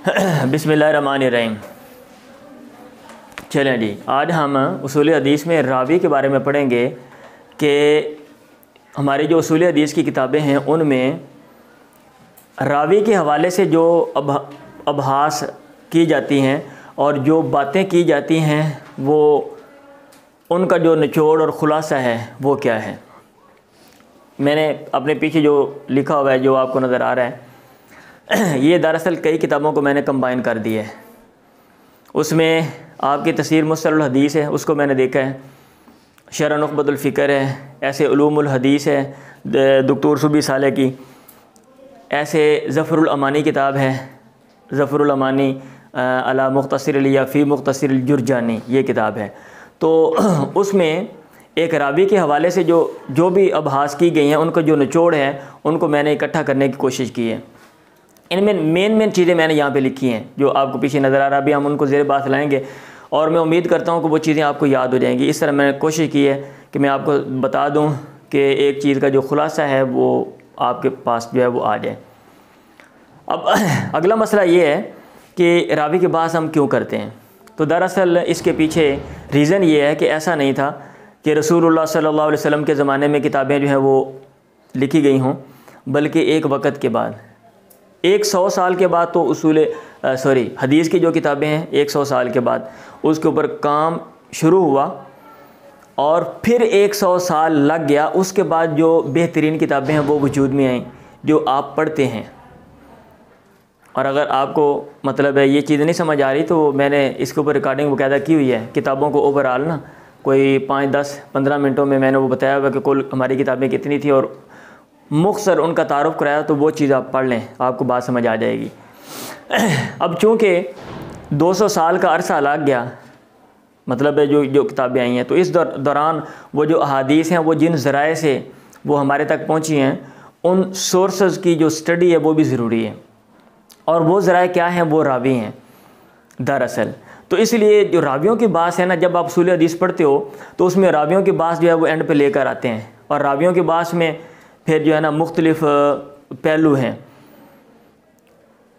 बिस्मिल्लाहिर्रहमानिर्रहीम। चलें जी, आज हम उसूल हदीस में रावी के बारे में पढ़ेंगे कि हमारी जो उसूल हदीस की किताबें हैं उनमें रावी के हवाले से जो अबहास की जाती हैं और जो बातें की जाती हैं वो उनका जो निचोड़ और ख़ुलासा है वो क्या है। मैंने अपने पीछे जो लिखा हुआ है जो आपको नज़र आ रहा है ये दरअसल कई किताबों को मैंने कंबाइन कर दिया है। उसमें आपकी तफसीर मुस्तलहुल हदीस है, उसको मैंने देखा है, शरह नुखबतुल फ़िक्र है, ऐसे उलूमुल हदीस है डॉक्टर सुबी साले की, ऐसे ज़फ़रुल अमानी किताब है, ज़फ़रुल अमानी अला मुख्तसर या फ़ी मुख्तसर जुरजानी ये किताब है। तो उसमें एक रावी के हवाले से जो भी अबहास की गई हैं उनका जो निचोड़ है उनको मैंने इकट्ठा करने की कोशिश की है। इनमें मेन चीज़ें मैंने यहाँ पे लिखी हैं जो आपको पीछे नज़र आ रहा है। अभी हम उनको ज़ेर बात लाएंगे और मैं उम्मीद करता हूँ कि वो चीज़ें आपको याद हो जाएंगी। इस तरह मैंने कोशिश की है कि मैं आपको बता दूँ कि एक चीज़ का जो ख़ुलासा है वो आपके पास जो है वो आ जाए। अब अगला मसला ये है कि रावी के बहस हम क्यों करते हैं। तो दरअसल इसके पीछे रीज़न ये है कि ऐसा नहीं था कि रसूलुल्लाह सल्लल्लाहु अलैहि वसल्लम के ज़माने में किताबें जो हैं वो लिखी गई हों, बल्कि एक वक़्त के बाद 100 साल के बाद तो हदीस की जो किताबें हैं 100 साल के बाद उसके ऊपर काम शुरू हुआ और फिर 100 साल लग गया। उसके बाद जो बेहतरीन किताबें हैं वो वजूद में आईं जो आप पढ़ते हैं। और अगर आपको मतलब है ये चीज़ नहीं समझ आ रही तो मैंने इसके ऊपर रिकॉर्डिंग बाकायदा की हुई है। किताबों को ओवरऑल ना कोई 5, 10, 15 मिनटों में मैंने वो बताया हुआ कि कुल हमारी किताबें कितनी थी और मुख्तसर उनका तारुफ कराया। तो वो चीज़ आप पढ़ लें, आपको बात समझ आ जाएगी। अब चूँकि 200 साल का अरसा लग गया, मतलब है जो किताबें आई हैं, तो इस दौरान वो जो अहादीस हैं वो जिन ज़राए से वो हमारे तक पहुँची हैं उन सोर्सेज़ की जो स्टडी है वो भी ज़रूरी है। और वो ज़राए क्या हैं, वो रावी हैं दरअसल। तो इसलिए जो रावियों की बात है ना, जब आप उसूल हदीस पढ़ते हो तो उसमें रावियों की बात जो है वो एंड पे लेकर आते हैं। और रावियों की बात में फिर जो है ना मुख्तलिफ़ पहलू हैं।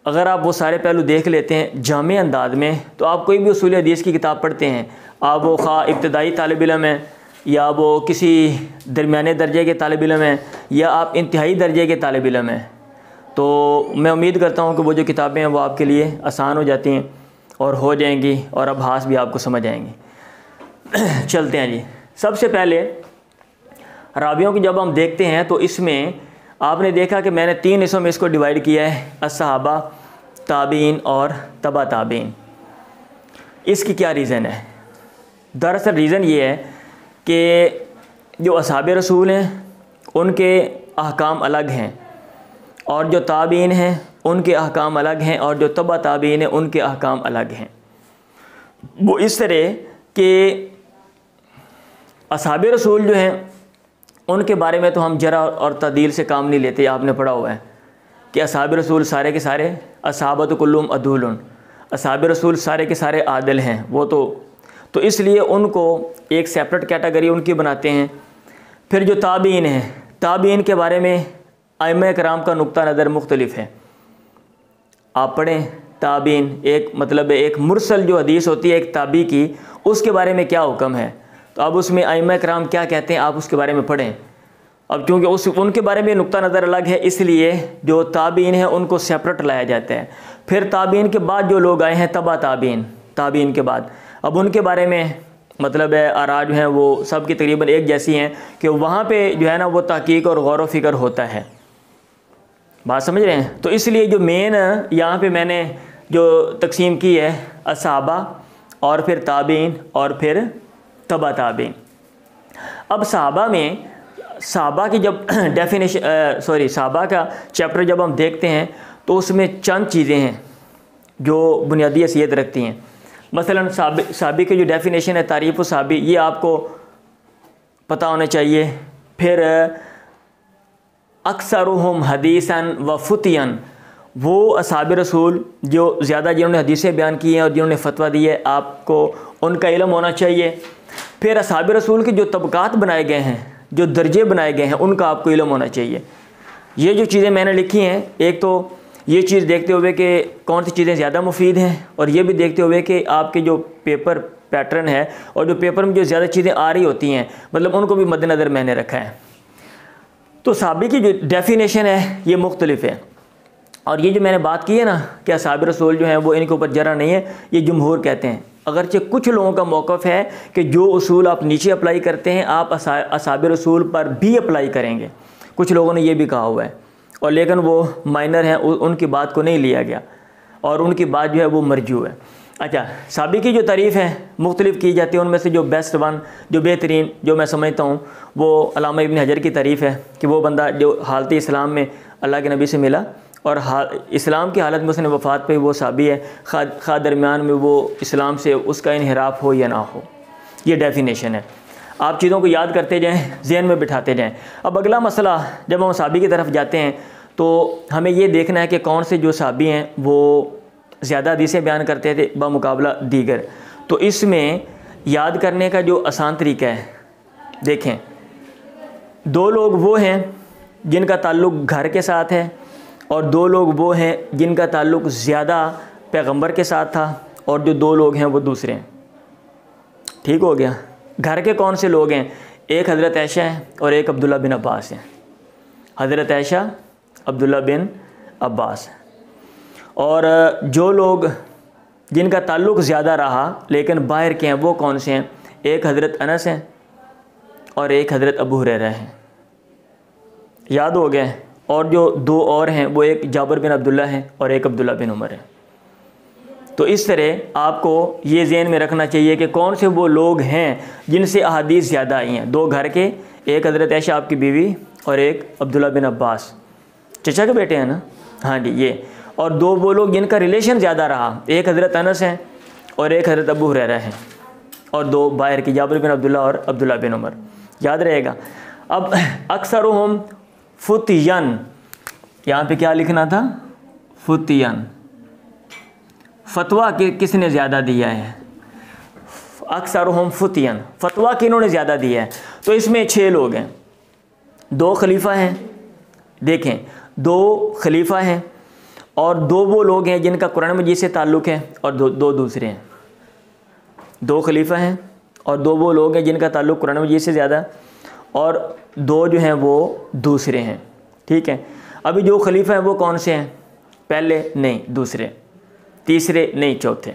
अगर आप वो सारे पहलू देख लेते हैं जामे अंदाज में तो आप कोई भी उसूल हदीस की किताब पढ़ते हैं, आप वो खा इब्तदाई तालिब इल्म हैं या वो किसी दरमियाने दर्जे के तालिब इल्म हैं या आप इंतहाई दर्जे के तालिब इल्म हैं, तो मैं उम्मीद करता हूँ कि वो जो किताबें हैं वो आपके लिए आसान हो जाती हैं और हो जाएंगी और अबहास भी आपको समझ आएंगी। चलते हैं जी। सबसे पहले रावियों की जब हम देखते हैं तो इसमें आपने देखा कि मैंने 3 हिस्सों में इसको डिवाइड किया है, अस्सहाबा, ताबीन और तबा ताबीन। इसकी क्या रीज़न है? दरअसल रीज़न ये है कि जो असहाबे रसूल हैं उनके अहकाम अलग हैं और जो ताबीन हैं उनके अहकाम अलग हैं और जो तबा ताबीन हैं उनके अहकाम अलग हैं। वो इस तरह के असहाबे रसूल जो हैं उनके बारे में तो हम जरा और तदील से काम नहीं लेते। आपने पढ़ा हुआ है कि असहाबे रसूल सारे के सारे असहाबत कुल्लुम अदूलन, असहाबे रसूल सारे के सारे आदिल हैं। वो तो इसलिए उनको एक सेपरेट कैटेगरी उनकी बनाते हैं। फिर जो ताबीन हैं, ताबीन के बारे में आइम्मा कराम का नुक्ता नज़र मुख्तलिफ है। आप पढ़ें ताबीन, एक मतलब एक मुरसल जो हदीस होती है एक ताबी की, उसके बारे में क्या हुक्म है, तो अब उसमें आइम्मा कराम क्या कहते हैं आप उसके बारे में पढ़ें। अब चूँकि उनके बारे में नुक्ता नज़र अलग है इसलिए जो ताबीन है उनको सेपरेट लाया जाता है। फिर ताबीन के बाद जो लोग आए हैं तबा ताबीन, ताबीन के बाद अब उनके बारे में मतलब है आरा जो हैं वो सब की तकरीबन एक जैसी हैं कि वहाँ पे जो है ना वो तहकीक और गौर व फिक्र होता है। बात समझ रहे हैं? तो इसलिए जो मेन यहाँ पे मैंने जो तकसीम की है असहाबा और फिर ताबीन और फिर तबा ताबीन। अब सहाबा में सहाबा की जब सहाबा का चैप्टर जब हम देखते हैं तो उसमें चंद चीज़ें हैं जो बुनियादी हैसियत रखती हैं। मसलन सहाबी की जो डेफिनेशन है तारीफ़ सहाबी, ये आपको पता होना चाहिए। फिर अक्सरुहुम हदीसन व फुतियन, वो असहाब रसूल जो ज़्यादा जिन्होंने हदीसें बयान की हैं और जिन्होंने फतवा दी है आपको उनका इल्म होना चाहिए। फिर असहाब रसूल के जो तबकात बनाए गए हैं, जो दर्जे बनाए गए हैं, उनका आपको इल्म होना चाहिए। ये जो चीज़ें मैंने लिखी हैं, एक तो ये चीज़ देखते हुए कि कौन सी चीज़ें ज़्यादा मुफीद हैं, और ये भी देखते हुए कि आपके जो पेपर पैटर्न है और जो पेपर में जो ज़्यादा चीज़ें आ रही होती हैं, मतलब उनको भी मद्देनज़र मैंने रखा है। तो सहाबी की जो डेफिनेशन है ये मुख्तलिफ है, और ये जो मैंने बात की है ना कि असहाब रसूल जो हैं वो इनके ऊपर जरा नहीं है, ये जमहूर कहते हैं। अगरचे कुछ लोगों का मौक़िफ़ है कि जो उसूल आप नीचे अप्लाई करते हैं आप असहाब रसूल पर भी अप्लाई करेंगे, कुछ लोगों ने ये भी कहा हुआ है, और लेकिन वो माइनर हैं, उनकी बात को नहीं लिया गया और उनकी बात जो है वो मरजू है। अच्छा, सहाबी की जो तारीफ़ है मुख्तलिफ़ की जाती है, उनमें से जो बेस्ट वन, जो बेहतरीन, जो मैं समझता हूँ वो अल्लामा इब्न हजर की तारीफ़ है कि वो बंदा जो हालत इस्लाम में अल्लाह के नबी से मिला और इस्लाम की हालत में उसने वफ़ात पे, वो सहाबी है, खा दरमियान में वो इस्लाम से उसका इन्हिराफ हो या ना हो। ये डेफिनेशन है। आप चीज़ों को याद करते जाएँ, ज़हन में बिठाते जाएँ। अब अगला मसला, जब हम सहाबी की तरफ जाते हैं तो हमें ये देखना है कि कौन से जो सहाबी हैं वो ज़्यादा हदीसें बयान करते थे बमुकाबला दीगर। तो इसमें याद करने का जो आसान तरीका है, देखें, दो लोग वो हैं जिनका ताल्लुक़ घर के साथ है और दो लोग वो हैं जिनका ताल्लुक़ ज़्यादा पैगंबर के साथ था, और जो दो लोग हैं वो दूसरे हैं। ठीक हो गया। घर के कौन से लोग हैं? एक हज़रत आयशा है और एक अब्दुल्ला बिन अब्बास है। हज़रत आयशा, अब्दुल्ला बिन अब्बास। और जो लोग जिनका ताल्लुक़ ज़्यादा रहा लेकिन बाहर के हैं वो कौन से हैं? एक हज़रत अनस हैं और एक हज़रत अबू हुरैरा हैं। याद हो गए। और जो दो और हैं वो एक जाबिर बिन अब्दुल्ला हैं और एक अब्दुल्ला बिन उमर हैं। तो इस तरह आपको ये ज़हन में रखना चाहिए कि कौन से वो लोग हैं जिनसे अहादीस ज़्यादा आई हैं। दो घर के, एक हज़रत आयशा आपकी बीवी और एक अब्दुल्ला बिन अब्बास, चचा के बेटे हैं ना, हाँ जी ये। और दो वो लोग जिनका रिलेशन ज़्यादा रहा, एक हज़रत अनस हैं और एक हज़रत अबू हुरैरा हैं, और दो बाहर की, जाबिर बिन अब्दुल्ला और अब्दुल्ला बिन उमर। याद रहेगा। अब अक्सरुहुम फुतियन, यहाँ पे क्या लिखना था? फुतियन। फतवा किसने ज़्यादा दिया है? अक्सरुहुम फुतियन, फतवा किन्होंने ज़्यादा दिया है? तो इसमें 6 लोग हैं। 2 खलीफा हैं, देखें 2 खलीफा हैं, और 2 वो लोग हैं जिनका कुरान मजीद से ताल्लुक़ है, और दो दूसरे हैं। 2 खलीफा हैं और 2 वो लोग हैं जिनका ताल्लुक़ कुरान मजीद से ज़्यादा, और 2 जो हैं वो दूसरे हैं। ठीक है। अभी जो खलीफा हैं वो कौन से हैं? पहले नहीं, दूसरे, तीसरे नहीं, चौथे।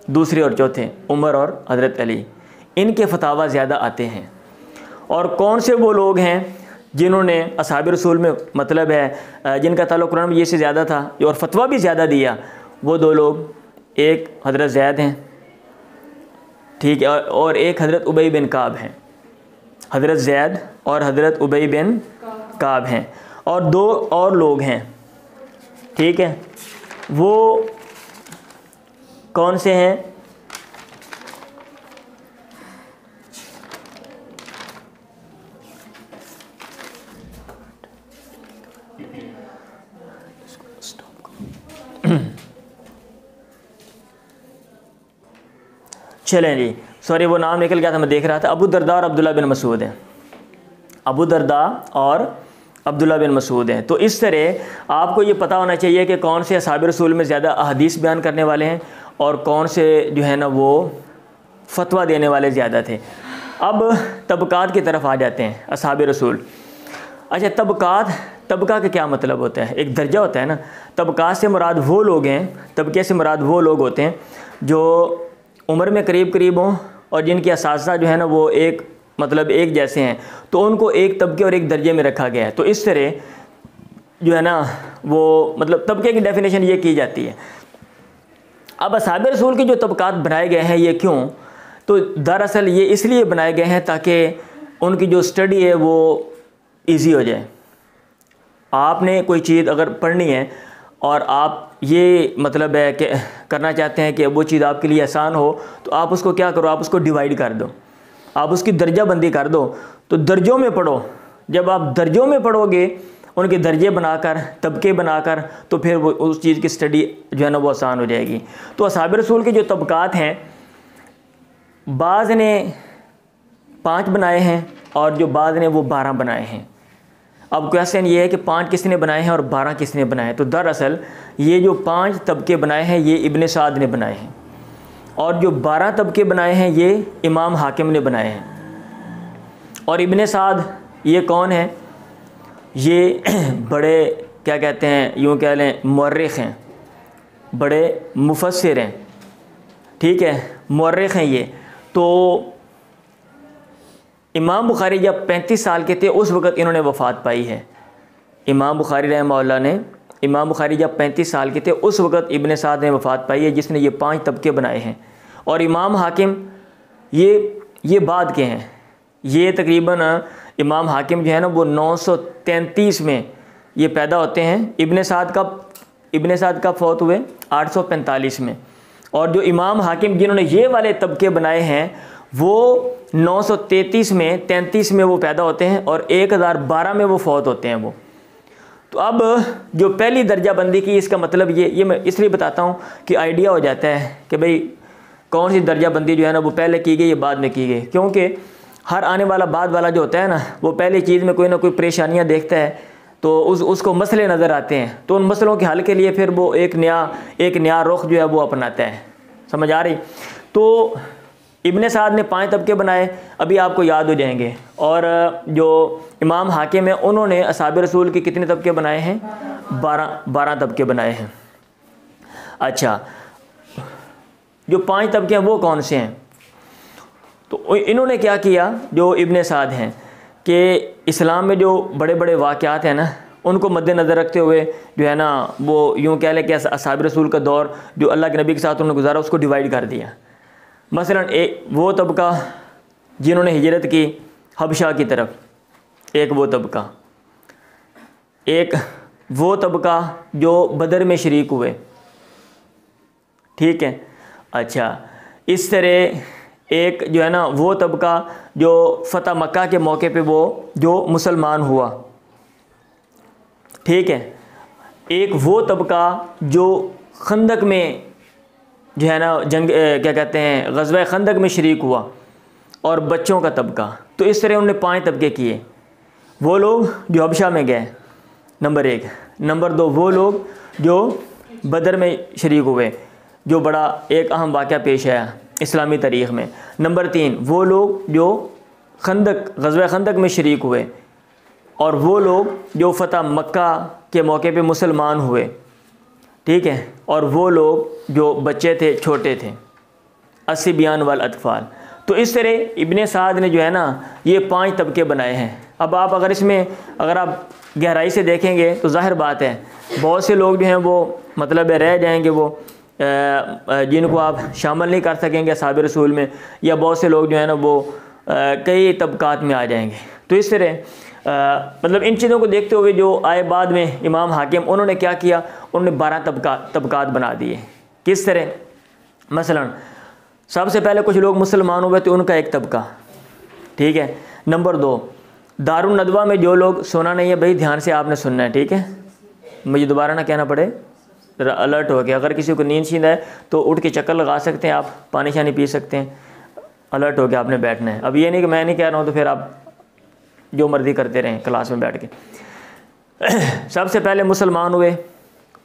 दूसरे और चौथे उमर और हज़रत अली, इनके फतावा ज़्यादा आते हैं। और कौन से वो लोग हैं जिन्होंने असहाब रसूल में, मतलब है जिनका ताल्लुक़ कुरान मजीद से ज़्यादा था और फतवा भी ज़्यादा दिया? वो 2 लोग, एक हज़रत ज़ैद हैं, ठीक है, और एक हज़रत उबई बिन काब हैं। हज़रत ज़ैद और हज़रत उबई बिन काब हैं, और 2 और लोग हैं। ठीक है, वो कौन से हैं? चलें जी, सॉरी वो नाम निकल गया था, मैं देख रहा था। अबू दरदा और अब्दुल्ला बिन मसूद हैं। अबू दरदा और अब्दुल्ला बिन मसूद हैं। तो इस तरह आपको ये पता होना चाहिए कि कौन से असहाब रसूल में ज़्यादा अहदीस बयान करने वाले हैं और कौन से जो है ना वो फतवा देने वाले ज़्यादा थे। अब तबक़ात की तरफ आ जाते हैं असहाब रसूल। अच्छा, तबका का क्या मतलब होता है? एक दर्जा होता है ना। तबक़ात से मुराद वो लोग हैं, तबके से मुराद वो लोग होते हैं जो उम्र में करीब करीब हों और जिनके असासा जो है ना वो एक, मतलब एक जैसे हैं, तो उनको एक तबके और एक दर्जे में रखा गया है। तो इस तरह जो है ना वो, मतलब तबके की डेफिनेशन ये की जाती है। अब असहाब रसूल के जो तबक़ात बनाए गए हैं ये क्यों? तो दरअसल ये इसलिए बनाए गए हैं ताकि उनकी जो स्टडी है वो ईजी हो जाए। आपने कोई चीज़ अगर पढ़नी है और आप ये मतलब है कि करना चाहते हैं कि वो चीज़ आपके लिए आसान हो, तो आप उसको क्या करो, आप उसको डिवाइड कर दो, आप उसकी दर्जा बंदी कर दो। तो दर्जों में पढ़ो। जब आप दर्जों में पढ़ोगे, उनके दर्जे बनाकर, तबके बनाकर, तो फिर वो उस चीज़ की स्टडी जो है ना वो आसान हो जाएगी। तो असहाब रसूल के जो तबक़ात हैं, बाज़ ने 5 बनाए हैं और जो बाज़ ने वो 12 बनाए हैं। अब क्वेश्चन ये है कि 5 किसने बनाए हैं और 12 किसने बनाए हैं। तो दरअसल ये जो 5 तबके बनाए हैं ये इब्ने साद ने बनाए हैं, और जो 12 तबके बनाए हैं ये इमाम हाकिम ने बनाए हैं। और इब्ने साद ये कौन है? ये बड़े क्या कहते हैं, यूँ कह लें मुअर्रिख हैं, बड़े मुफस्सिर हैं, ठीक है, मुअर्रिख हैं ये। तो इमाम बुखारी जब 35 साल के थे उस वक़्त इन्होंने वफ़ात पाई है। इमाम बुखारी रहमहुल्लाह ने, इमाम बुखारी जब 35 साल के थे उस वक़्त इब्ने साद ने वफ़ात पाई है, जिसने ये 5 तबके बनाए हैं। और इमाम हाकिम ये बाद के हैं, ये तकरीबन इमाम हाकिम जो है ना वो 933 में ये पैदा होते हैं। इब्ने साद कब फौत हुए? 845 में। और जो इमाम हाकिम जिन्होंने ये वाले तबके बनाए हैं वो 933 में 33 में वो पैदा होते हैं और 1012 में वो फौत होते हैं वो। तो अब जो पहली दर्जा बंदी की, इसका मतलब ये मैं इसलिए बताता हूँ कि आइडिया हो जाता है कि भाई कौन सी दर्जा बंदी जो है ना वो पहले की गई या बाद में की गई। क्योंकि हर आने वाला बाद वाला जो होता है ना वो पहली चीज़ में कोई ना कोई परेशानियाँ देखता है, तो उसको मसले नज़र आते हैं, तो उन मसलों के हल के लिए फिर वो एक नया रुख जो है वो अपनाता है। समझ आ रही? तो इब्ने साद ने 5 तबके बनाए, अभी आपको याद हो जाएंगे। और जो इमाम हाकिम है उन्होंने असहाबे रसूल के कितने तबके बनाए हैं? 12 तबके बनाए हैं। अच्छा, जो 5 तबके हैं वो कौन से हैं? तो इन्होंने क्या किया, जो इब्ने साद हैं, कि इस्लाम में जो बड़े बड़े वाक़यात हैं ना उनको मद्देनज़र रखते हुए जो है ना वो यूँ कह लें कि असहाबे रसूल का दौर जो अल्लाह के नबी के साथ उन्होंने गुजारा उसको डिवाइड कर दिया। मसलन एक वो तबका जिन्होंने हिजरत की हबशा की तरफ, एक वो तबका, एक वो तबका जो बदर में शरीक हुए, ठीक है। अच्छा, इस तरह एक जो है ना वो तबका जो फ़तह मक्का के मौके पे वो जो मुसलमान हुआ, ठीक है। एक वो तबका जो खंदक में जो है ना जंग क्या कहते हैं ग़ज़वा खंदक में शरीक हुआ, और बच्चों का तबका। तो इस तरह उन्होंने 5 तबके किए। वो लोग जो हबशा में गए, नंबर 1। नंबर 2 वो लोग जो बदर में शरीक हुए, जो बड़ा एक अहम वाक़या पेश आया इस्लामी तारीख़ में। नंबर 3 वो लोग जो ग़ज़वा खंदक में शरीक हुए, और वो लोग जो फ़तह मक्का के मौके पे मुसलमान हुए, ठीक है। और वो लोग जो बच्चे थे, छोटे थे, अस्सिबियान वल अतफ़ाल। तो इस तरह इब्ने साद ने जो है ना ये 5 तबके बनाए हैं। अब आप अगर आप गहराई से देखेंगे तो ज़ाहिर बात है बहुत से लोग जो हैं वो मतलब रह जाएंगे, वो जिनको आप शामिल नहीं कर सकेंगे असहाबे रसूल में, या बहुत से लोग जो है ना वो कई तबकात में आ जाएंगे। तो इस तरह मतलब इन चीज़ों को देखते हुए जो आए बाद में इमाम हाकिम, उन्होंने क्या किया, उन्होंने 12 तबकात बना दिए। किस तरह? मसलन सबसे पहले कुछ लोग मुसलमान हुए तो उनका एक तबका, ठीक है। नंबर 2 दारुन नदवा में जो लोग, सोना नहीं है भाई, ध्यान से आपने सुनना है, ठीक है, मुझे दोबारा ना कहना पड़े, ज़रा अलर्ट हो गया। अगर किसी को नींद शींद है तो उठ के चक्कर लगा सकते हैं, आप पानी शानी पी सकते हैं, अलर्ट हो गया आपने बैठना है। अब ये नहीं कि मैं नहीं कह रहा हूँ तो फिर आप जो मर्ज़ी करते रहें क्लास में बैठ के। सबसे पहले मुसलमान हुए,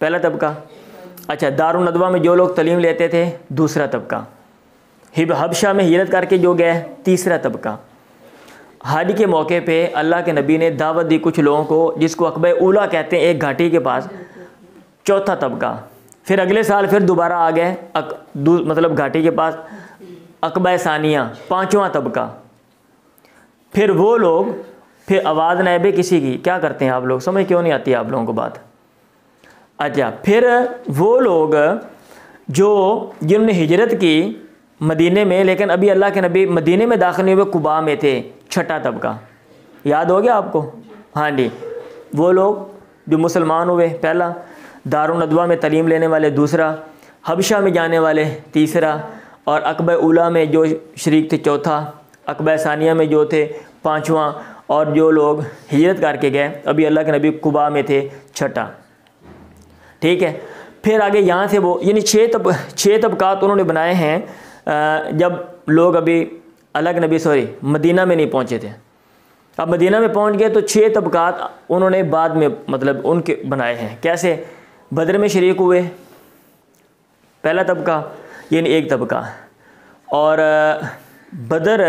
पहला तबका। अच्छा, दारुन नदवा में जो लोग तलीम लेते थे, दूसरा तबका। हबशा में हिजरत करके जो गए, तीसरा तबका। हज के मौके पे अल्लाह के नबी ने दावत दी कुछ लोगों को, जिसको अक़बा उला कहते हैं, एक घाटी के पास, चौथा तबका। फिर अगले साल फिर दोबारा आ गए मतलब घाटी के पास अक़बा सानिया, 5वां तबका। फिर वो लोग, फिर आवाज़ नायबे किसी की, क्या करते हैं आप लोग, समझ क्यों नहीं आती आप लोगों को बात? अच्छा, फिर वो लोग जो जिन्होंने हिजरत की मदीने में, लेकिन अभी अल्लाह के नबी मदीने में दाखिल नहीं हुए, कुबा में थे, छठा तबका। याद हो गया आपको? हाँ जी, वो लोग जो मुसलमान हुए, पहला। दारुन नदवा में तलीम लेने वाले, दूसरा। हबशा में जाने वाले, तीसरा। और अक़बा उला में जो शरीक थे, चौथा। अक़बा सानिया में जो थे, 5वां। और जो लोग हिजरत करके गए, अभी अल्लाह के नबी कुबा में थे, छठा, ठीक है। फिर आगे यहाँ से वो, यानी 6 तबकात उन्होंने बनाए हैं जब लोग अभी मदीना में नहीं पहुँचे थे। अब मदीना में पहुंच गए तो 6 तबकात उन्होंने बाद में मतलब उनके बनाए हैं। कैसे? बदर में शरीक हुए, पहला तबका यानी एक तबका, और बदर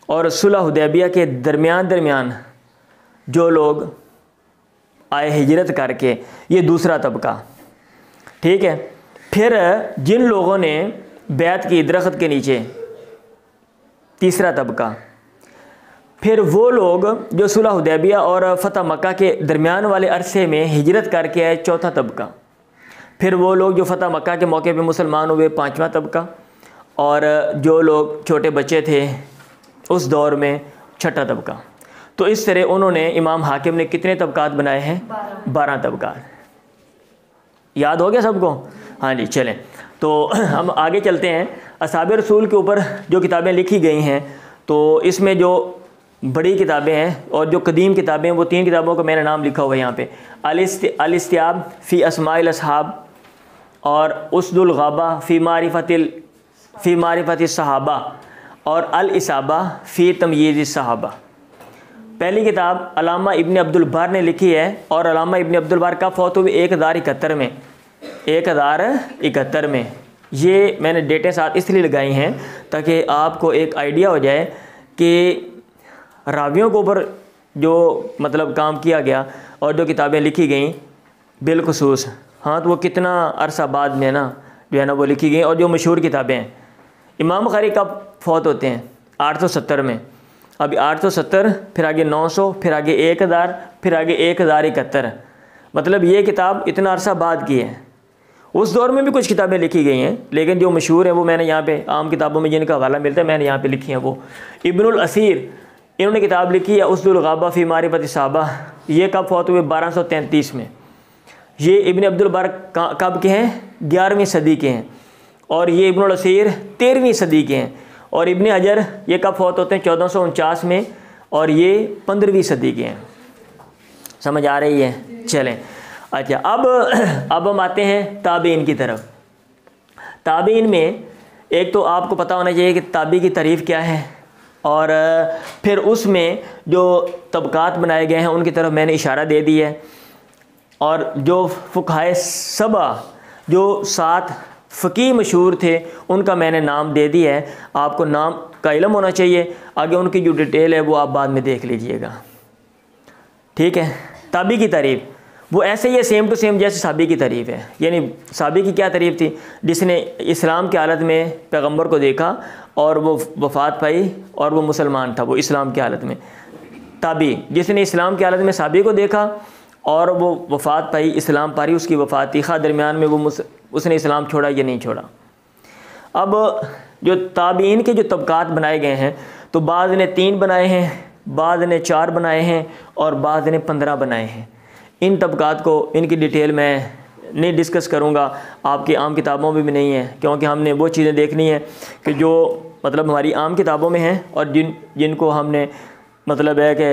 और सुलह हुदैबिया के दरमियान जो लोग आए हिजरत करके, ये दूसरा तबका। ठीक है। फिर जिन लोगों ने बैत की दरख्त के नीचे, तीसरा तबका। फिर वो लोग जो सुलह हुदैबिया और फ़तह मक्का के दरमियान वाले अरसे में हिजरत करके आए, चौथा तबका। फिर वो लोग जो फ़तह मक्का के मौके पे मुसलमान हुए, पाँचवा तबका। और जो लोग छोटे बच्चे थे उस दौर में, छठा तबका। तो इस तरह उन्होंने, इमाम हाकिम ने कितने तबकात बनाए हैं? 12 तबकात। याद हो गया सबको? हाँ जी, चलें तो हम आगे चलते हैं। असहाबे रसूल के ऊपर जो किताबें लिखी गई हैं, तो इसमें जो बड़ी किताबें हैं और जो कदीम किताबें हैं, वो 3 किताबों का मैंने नाम लिखा हुआ है यहाँ पे। अल-इस्तियाब फ़ी अस्माइल असहाब, और उसदुल गाबा फ़ी मारिफतिस सहाबा, और अल-इसाबा फ़ी तमयीज़ सहाबा। पहली किताब अल्लामा इब्न अब्दुल बर ने लिखी है, और अल्लामा इब्न अब्दुल बर कब फौत हुए? 1071 में। 1071 में। ये मैंने डेटें साथ इसलिए लगाई हैं ताकि आपको एक आइडिया हो जाए कि रावियों के ऊपर जो मतलब काम किया गया और जो किताबें लिखी गई बिलखुसूस, हाँ, तो वो कितना अरसा बाद में ना जो है ना वो लिखी गई। और जो मशहूर किताबें हैं, इमाम बुखारी कब फौत होते हैं? 870 में। अभी 870, फिर आगे 900, फिर आगे 1000, फिर आगे 1071। मतलब ये किताब इतना अरसा बाद की है। उस दौर में भी कुछ किताबें लिखी गई हैं, लेकिन जो मशहूर हैं वो मैंने यहाँ पे आम किताबों में जिनका हवाला मिलता है मैंने यहाँ पे लिखी है। वो इब्नुल असीर, इन्होंने किताब लिखी है उसदुल गाबा फ़ी मारिफतिस सहाबा। ये कब फौत हुए? 1233 में। ये इब्न अब्दुल बर कब के हैं? 11वीं सदी के हैं। और ये इब्नुल असीर 13वीं सदी के हैं। और इब्न हजर ये कब फौत होते हैं? 1449 में, और ये 15वीं सदी के हैं। समझ आ रही है? चलें, अच्छा, अब हम आते हैं ताबीन की तरफ। ताबीन में एक तो आपको पता होना चाहिए कि ताबी की तारीफ़ क्या है, और फिर उसमें जो तबकात बनाए गए हैं उनकी तरफ मैंने इशारा दे दिया है। और जो फ़ुक़हाए सबा, जो 7 फ़क़ीह मशहूर थे, उनका मैंने नाम दे दिया है। आपको नाम का इल्म होना चाहिए, आगे उनकी जो डिटेल है वो आप बाद में देख लीजिएगा। ठीक है। ताबी की तारीफ़ वो ऐसे ही है, सेम टू सेम जैसे साबी की तारीफ़ है। यानी साबी की क्या तारीफ़ थी? जिसने इस्लाम की हालत में पैगंबर को देखा और वो वफ़ात पाई और वो मुसलमान था, वो इस्लाम की हालत में। ताबी, जिसने इस्लाम की हालत में साबी को देखा और वो वफ़ात पाई, इस्लाम पारी, उसकी वफ़ात थी, खा दरमियान में वो उसने इस्लाम छोड़ा या नहीं छोड़ा। अब जो ताबीन के जो तबकात बनाए गए हैं, तो बाद ने 3 बनाए हैं, बाद ने 4 बनाए हैं, और बाद ने 15 बनाए हैं। इन तबकात को, इनकी डिटेल मैं नहीं डिस्कस करूँगा, आपकी आम किताबों में भी नहीं है, क्योंकि हमने वो चीज़ें देखनी है कि जो मतलब हमारी आम किताबों में हैं और जिनको हमने मतलब है कि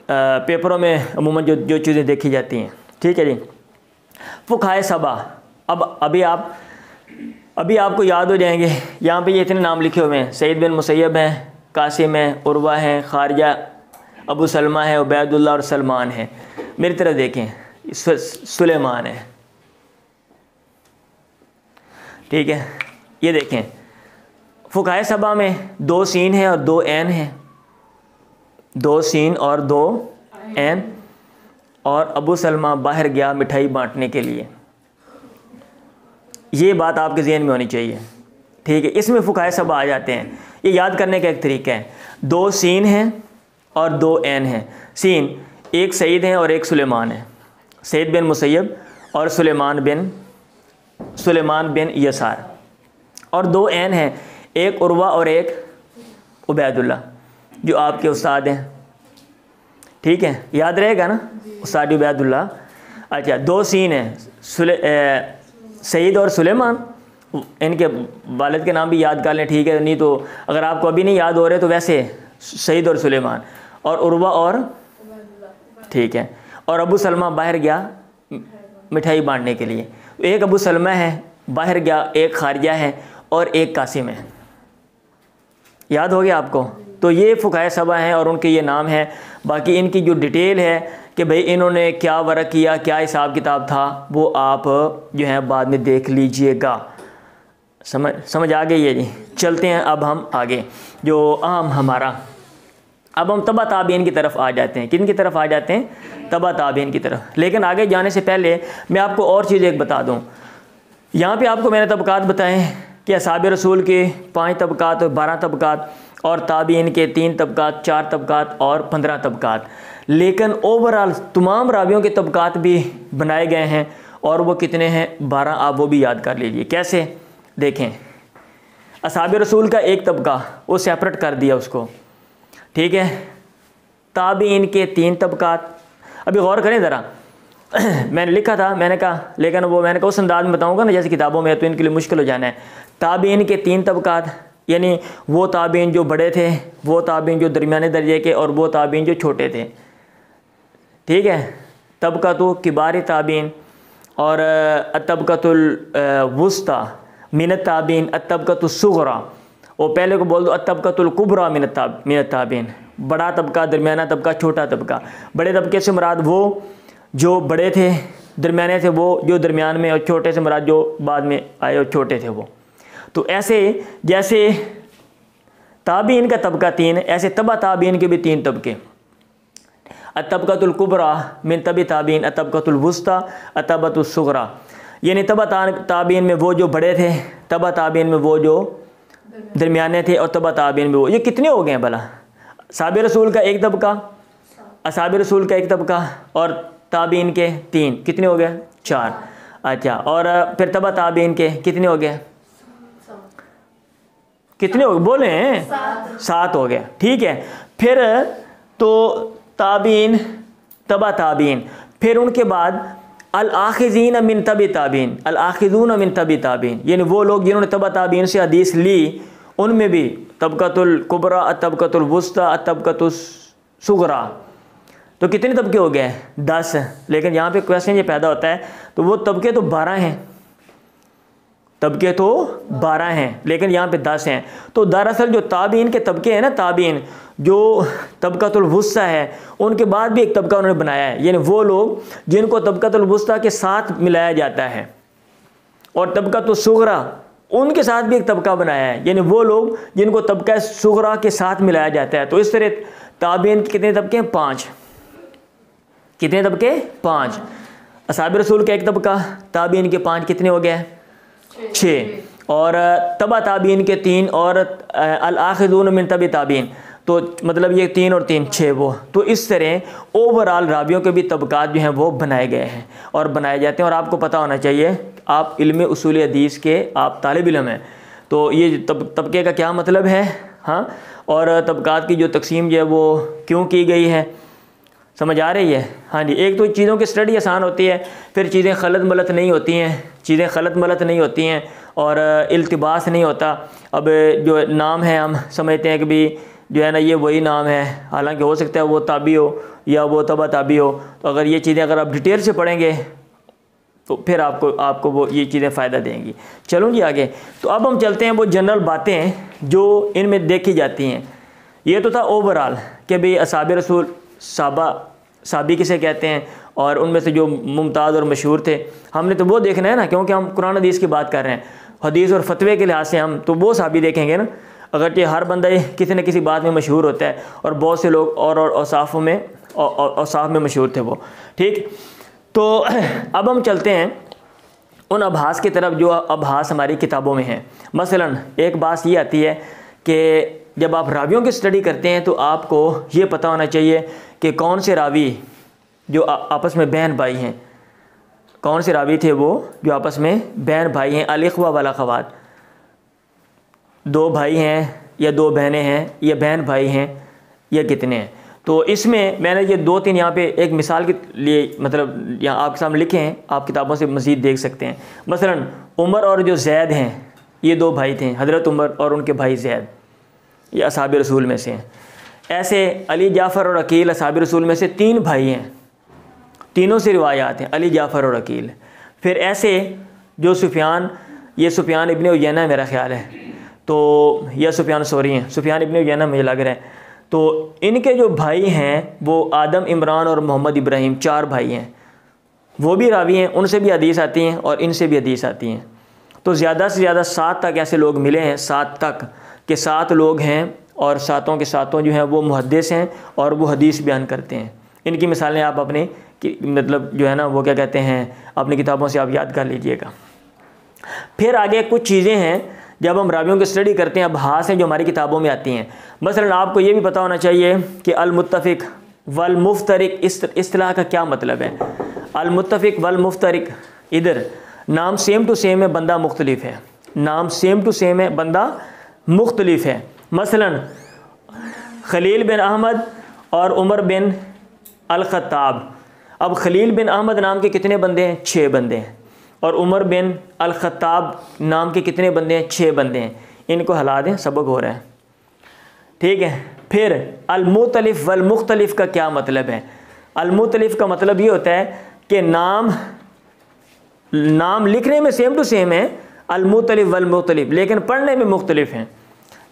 पेपरों में अमूमन जो चीज़ें देखी जाती हैं। ठीक है जी। फ़ुक़हाए सबा, अब अभी आपको याद हो जाएंगे। यहाँ पे ये इतने नाम लिखे हुए हैं। सईद बिन मुसैयब हैं, कासिम हैं, उर्वा हैं, खारिजा, अबू सलमा है, उबैदुल्लाह और सलमान है। मेरी तरफ देखें, सुलेमान है। ठीक है, ये देखें फ़ुक़हाए सबा में 2 सीन हैं और 2 ऐन हैं। 2 सीन और 2 ऐन। और अबू सलमा बाहर गया मिठाई बांटने के लिए। ये बात आपके ज़हन में होनी चाहिए। ठीक है, इसमें फ़ुक़हाए सबा आ जाते हैं। ये याद करने का एक तरीका है। 2 सीन हैं और 2 ऐन हैं। सीन, एक सईद हैं और एक सुलेमान है। सईद बिन मुसैयब और सुलेमान बिन यसार। और 2 ऐन हैं, एक उर्वा और एक उबैदुल्लाह, जो आपके उस्ताद हैं। ठीक है, याद रहेगा ना, उस्ताद उबैदुल्लाह। अच्छा, 2 सीन हैं, सईद और सुलेमान। इनके वालिद के नाम भी याद कर लें, ठीक है। नहीं तो अगर आपको अभी नहीं याद हो रहे तो वैसे सईद और सुलेमान और उर्वा और, ठीक है। और अबू सलमा बाहर गया मिठाई बांटने के लिए। एक अबू सलमा है बाहर गया, एक खारिजा है और एक कासिम है। याद हो गया आपको? तो ये फ़ुक़हा सबा हैं और उनके ये नाम हैं। बाकी इनकी जो डिटेल है कि भाई इन्होंने क्या वर्क किया, क्या हिसाब किताब था, वो आप जो है बाद में देख लीजिएगा। समझ आ गई है जी। चलते हैं अब हम आगे, जो हमारा अब हम तबा ताबीन की तरफ आ जाते हैं। किन की तरफ आ जाते हैं? तबा ताबीन की तरफ। लेकिन आगे जाने से पहले मैं आपको और चीज़ एक बता दूँ। यहाँ पे आपको मैंने तबकात बताए कि असहाब रसूल के 5 तबकात और 12 तबकात, और ताबीन के 3 तबकात, 4 तबकात और 15 तबकात। लेकिन ओवरऑल तमाम रावियों के तबकात भी बनाए गए हैं, और वो कितने हैं? 12। आप वो भी याद कर लीजिए। कैसे? देखें, असहाब रसूल का एक तबका वो सेपरेट कर दिया उसको, ठीक है। ताबीन के 3 तबकात। अभी गौर करें ज़रा, मैंने लिखा था, मैंने कहा, लेकिन वो मैंने कहा उस अंदाज में बताऊंगा ना जैसे किताबों में, तो इनके लिए मुश्किल हो जाना है। ताबीन के 3 तबकात, यानी वो ताबीन जो बड़े थे, वो ताबीन जो दरमियाने दर्जे के, और वो ताबीन जो छोटे थे, ठीक है। तबक़तु किबार ताबीन और तबक़तुल वुस्ता मिनत ताबीन, तबक़तुस सुग़रा, और पहले को बोल दो तबक़तुल कुबरा मिनत ताबीन। बड़ा तबका, दरमियाना तबका, छोटा तबका। बड़े तबके से मुराद वो जो बड़े थे, दरमियाने थे वो जो दरमियान में, और छोटे से मुराद जो बाद में आए और छोटे थे वो। तो ऐसे जैसे ताबीन का तबका 3, ऐसे तबा ताबीन के भी 3 तबके। तबक़तुल कुबरा मिन तबी ताबीन, तबक़तुल वुस्ता, तबक़तुस सुग़रा। यानी तबा ताबीन में वो जो बड़े थे, तबा ताबीन में वो जो दरमियाने थे, और तबा ताबीन में वो। ये कितने हो गए हैं भला? साहब रसूल का 1 तबका, असहाब रसूल का 1 तबका, और ताबीन के 3, कितने हो गए? 4। अच्छा, और फिर तबा ताबीन के कितने हो गए? कितने हो गए? बोले हैं 7 हो गया, ठीक है। फिर तो ताबीन, तबा ताबीन, फिर उनके बाद अल आखिज़ीन मिन तबी ताबीन, अल आखिज़ून मिन तबी ताबीन, यानी वो लोग जिन्होंने तबा ताबीन से हदीस ली, उनमें भी तबक़तुल कुबरा, तबक़तुल वुस्ता, तबक़तुस सुग़रा। तो कितने तबके हो गए? 10। लेकिन यहाँ पे क्वेश्चन ये पैदा होता है, तो वो तबके तो 12 हैं, तबके तो 12 हैं, लेकिन यहाँ पे 10 हैं। तो दरअसल जो ताबीन के तबके हैं ना, ताबीन जो तबक़तुल वुस्ता है, उनके बाद भी एक तबका उन्होंने बनाया है, यानी वो लोग जिनको तबक़तुल वुस्ता के साथ मिलाया जाता है, और तबक़तुस सुग़रा उनके साथ भी एक तबका बनाया है, यानी वो लोग जिनको तबका सुग़रा के साथ मिलाया जाता है। तो इस तरह ताबीन के कितने तबके हैं? 5। कितने तबके? 5। असहाब रसूल का 1 तबका, ताबीन के 5, कितने हो गए? 6। और तबा ताबीन के 3, और अल आखिज़ून मिन तबी ताबीन, तो मतलब ये 3 और 3 6 वो। तो इस तरह ओवरऑल रावियों के भी तबकात जो हैं वो बनाए गए हैं और बनाए जाते हैं। और आपको पता होना चाहिए, आप इल्म उसूल हदीस के आप तालिब इल्म हैं, तो ये तबके का क्या मतलब है, हाँ, और तबकात की जो तकसीम जो है वो क्यों की गई है, समझ आ रही है? हाँ जी। एक तो चीज़ों की स्टडी आसान होती है, फिर चीज़ें खलत मलत नहीं होती हैं, चीज़ें खलत मलत नहीं होती हैं, और इल्तिबास नहीं होता। अब जो नाम है हम समझते हैं कि भी जो है ना ये वही नाम है, हालांकि हो सकता है वो ताबी हो या वो तबा ताबी हो। तो अगर ये चीज़ें अगर आप डिटेल से पढ़ेंगे तो फिर आपको वो ये चीज़ें फ़ायदा देंगी। चलो जी आगे। तो अब हम चलते हैं वो जनरल बातें जो इनमें देखी जाती हैं। ये तो था ओवरऑल कि भाई असहाब रसूल साबी किसे कहते हैं, और उनमें से जो मुमताज़ और मशहूर थे, हमने तो वो देखना है ना, क्योंकि हम कुरान हदीस की बात कर रहे हैं। हदीस और फतवे के लिहाज से हम तो वो साबी देखेंगे ना। अगर ये हर बंदा किसी न किसी बात में मशहूर होता है, और बहुत से लोग और औसाफ़ों में औसाफ़ में मशहूर थे वो, ठीक। तो अब हम चलते हैं उन अभास की तरफ जो अभास हमारी किताबों में हैं। मसलन एक बात ये आती है कि जब आप रावियों की स्टडी करते हैं तो आपको ये पता होना चाहिए कि कौन से रावी जो आपस में बहन भाई हैं, कौन से रावी थे वो जो आपस में बहन भाई हैं। अल-इख्वा वल अख़वात, 2 भाई हैं या 2 बहनें हैं या बहन भाई हैं या कितने हैं। तो इसमें मैंने ये 2-3 यहाँ पे एक मिसाल के लिए मतलब यहाँ आपके सामने लिखे हैं, आप किताबों से मज़ीद देख सकते हैं। मसलन उमर और जो जैद हैं, ये 2 भाई थे, हज़रत उमर और उनके भाई जैद, ये असहाब रसूल में से हैं। ऐसे अली जाफ़र और अकील असहाब रसूल में से 3 भाई हैं, तीनों से रिवायात हैं, अली जाफ़र और अकील। फिर ऐसे जो सुफियान, ये सुफियान इब्ने उयैना मेरा ख्याल है, तो या सुफियान सौरी हैं, सुफियान इब्न उयैना मुझे लग रहा है। तो इनके जो भाई हैं वो आदम, इमरान और मोहम्मद इब्राहिम, 4 भाई हैं, वो भी रावी हैं, उनसे भी हदीस आती हैं और इनसे भी हदीस आती हैं। तो ज़्यादा से ज़्यादा 7 तक ऐसे लोग मिले हैं, 7 तक के 7 लोग हैं और 7 के 7 जो हैं वो मुहद्दिस हैं और वो हदीस बयान करते हैं। इनकी मिसालें आप अपने मतलब जो है ना वो क्या कहते हैं अपनी किताबों से आप याद कर लीजिएगा। फिर आगे कुछ चीज़ें हैं जब हम रावियों की स्टडी करते हैं, अब हास हैं जो हमारी किताबों में आती हैं। मसलन आपको ये भी पता होना चाहिए कि अल-मुत्तफ़िक़ वल-मुफ़्तरिक़ इस इस्तिलाह का क्या मतलब है। अल-मुत्तफ़िक़ वल-मुफ़्तरिक़, इधर नाम सेम टू सेम है, बंदा मुख्तलिफ है। नाम सेम टू सेम है, बंदा मुख्तलिफ है। मसलन खलील बिन अहमद और उमर बिन अल-ख़त्ताब। अब खलील बिन अहमद नाम के कितने बंदे हैं? 6 बंदे हैं। और उमर बिन अल-ख़त्ताब नाम के कितने बंदे हैं? 6 बंदे हैं। इनको हला दें, सबक हो रहा है, ठीक है। फिर अल-मुख़्तलिफ़ वल-मुख़्तलिफ़ का क्या मतलब है? अल-मुख़्तलिफ़ का मतलब ये होता है कि नाम लिखने में सेम टू सेम है, अल-मुख़्तलिफ़ वल-मुख़्तलिफ़, लेकिन पढ़ने में मुख्तलिफ हैं।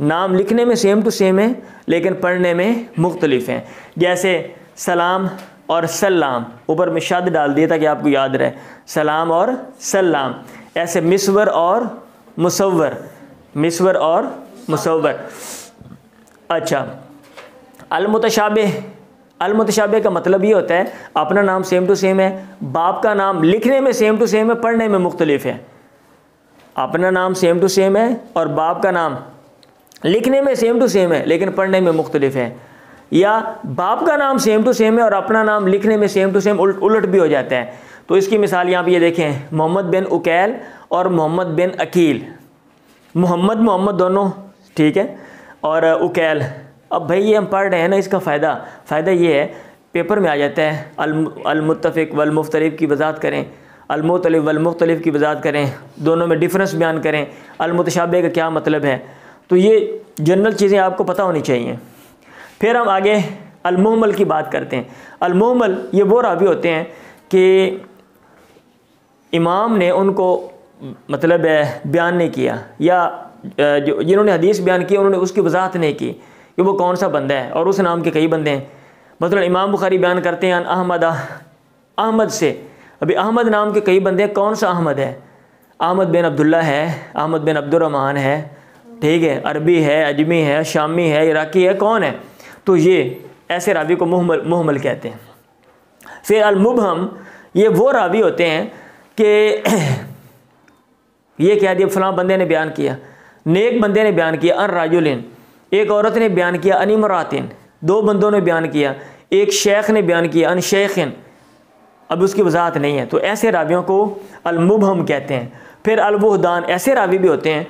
नाम लिखने में सेम टू सेम है लेकिन पढ़ने में मुख्तलिफ हैं। जैसे सलाम और सलाम, ऊपर में शद डाल दिया ताकि आपको याद रहे, सलाम और सलाम। ऐसे मिसवर और मुसव्वर, मिसवर और मुसव्वर। अच्छा, अल-मुतशाबिह, अल-मुतशाबिह का मतलब ये होता है अपना नाम सेम टू सेम है, बाप का नाम लिखने में सेम टू सेम है, पढ़ने में मुख्तलिफ है। अपना नाम सेम टू सेम है और बाप का नाम लिखने में सेम टू सेम है लेकिन पढ़ने में मुख्तलिफ है। या बाप का नाम सेम टू सेम है और अपना नाम लिखने में सेम टू सेम उलट भी हो जाता है। तो इसकी मिसाल यहाँ पे ये देखें, मोहम्मद बिन उकैल और मोहम्मद बिन अकील। मोहम्मद दोनों ठीक है, और उकैल। अब भाई ये हम पढ़ रहे हैं ना, इसका फ़ायदा ये है पेपर में आ जाता है, अल-मुत्तफ़िक़ वल-मुख़्तलिफ़ की वज़ाहत करें, अल-मुख़्तलिफ़ वल-मुख़्तलिफ़ की वज़ाहत करें, दोनों में डिफरेंस बयान करें, अल-मुतशाबिह का क्या मतलब है। तो ये जनरल चीज़ें आपको पता होनी चाहिए। फिर हम आगे अल-मुहमल की बात करते हैं। अल-मुहमल ये वो रावी होते हैं कि इमाम ने उनको मतलब बयान नहीं किया, या जो जिन्होंने हदीस बयान की उन्होंने उसकी वजाहत नहीं की कि वो कौन सा बंदा है, और उस नाम के कई बंदे हैं। मतलब इमाम बुखारी बयान करते हैं अहमद से, अभी अहमद नाम के कई बंदे हैं, कौन सा अहमद है? अहमद बिन अब्दुल्ला है, अहमद बिन अब्दुर्रहमान है, ठीक है, अरबी है, अजमी है, शामी है, इराकी है, कौन है? तो ये ऐसे रावी को मुहमल कहते हैं। फिर अल-मुबहम, ये वो रावी होते हैं कि ये कह दिया फलां बंदे ने बयान किया, नेक बंदे ने बयान किया, अन राजुलिन, एक औरत ने बयान किया, अन इमरातिन, 2 बंदों ने बयान किया, एक शेख ने बयान किया, अन शेखिन, अब उसकी वजाहत नहीं है। तो ऐसे रावियों को अल-मुबहम कहते हैं। फिर अल-वहदान, ऐसे रावी भी होते हैं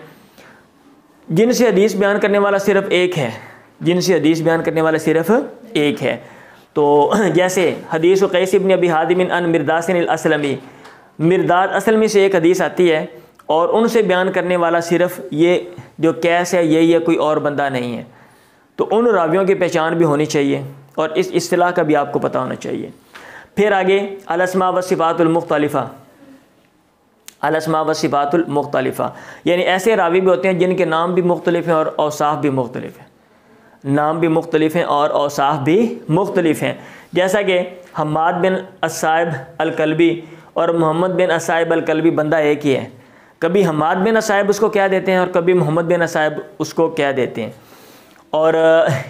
जिनसे हदीस बयान करने वाला सिर्फ एक है, जिनसे हदीस बयान करने वाला सिर्फ एक है। तो जैसे हदीस क़ैस इब्न अबी हातिम अन मिर्दासिन अल-असलमी, मिर्दाद असलमी से एक हदीस आती है और उनसे बयान करने वाला सिर्फ ये जो कैस है यही है, कोई और बंदा नहीं है। तो उन रावियों की पहचान भी होनी चाहिए और इस इस्तिलाह का भी आपको पता होना चाहिए। फिर आगे अल-अस्मा व सिफ़ातुल मुख्तलिफ़ा, अल-अस्मा व सिफ़ातुल मुख्तलिफ़ा, यानी ऐसे रावी भी होते हैं जिनके नाम भी मुख्तलिफ़ हैं और औसाफ भी मुख्तलिफ़ हैं, नाम भी मुख्तलिफ़ हैं और औसाफ भी मुख्तलिफ़ हैं। जैसा कि हम्माद बिन अस्साइब अल-कल्बी और मोहम्मद बिन अस्साइब अल-कल्बी बंदा एक ही है, कभी हम्माद बिन अस्साइब उसको क्या देते हैं और कभी मोहम्मद बिन अस्साइब उसको क्या देते हैं, और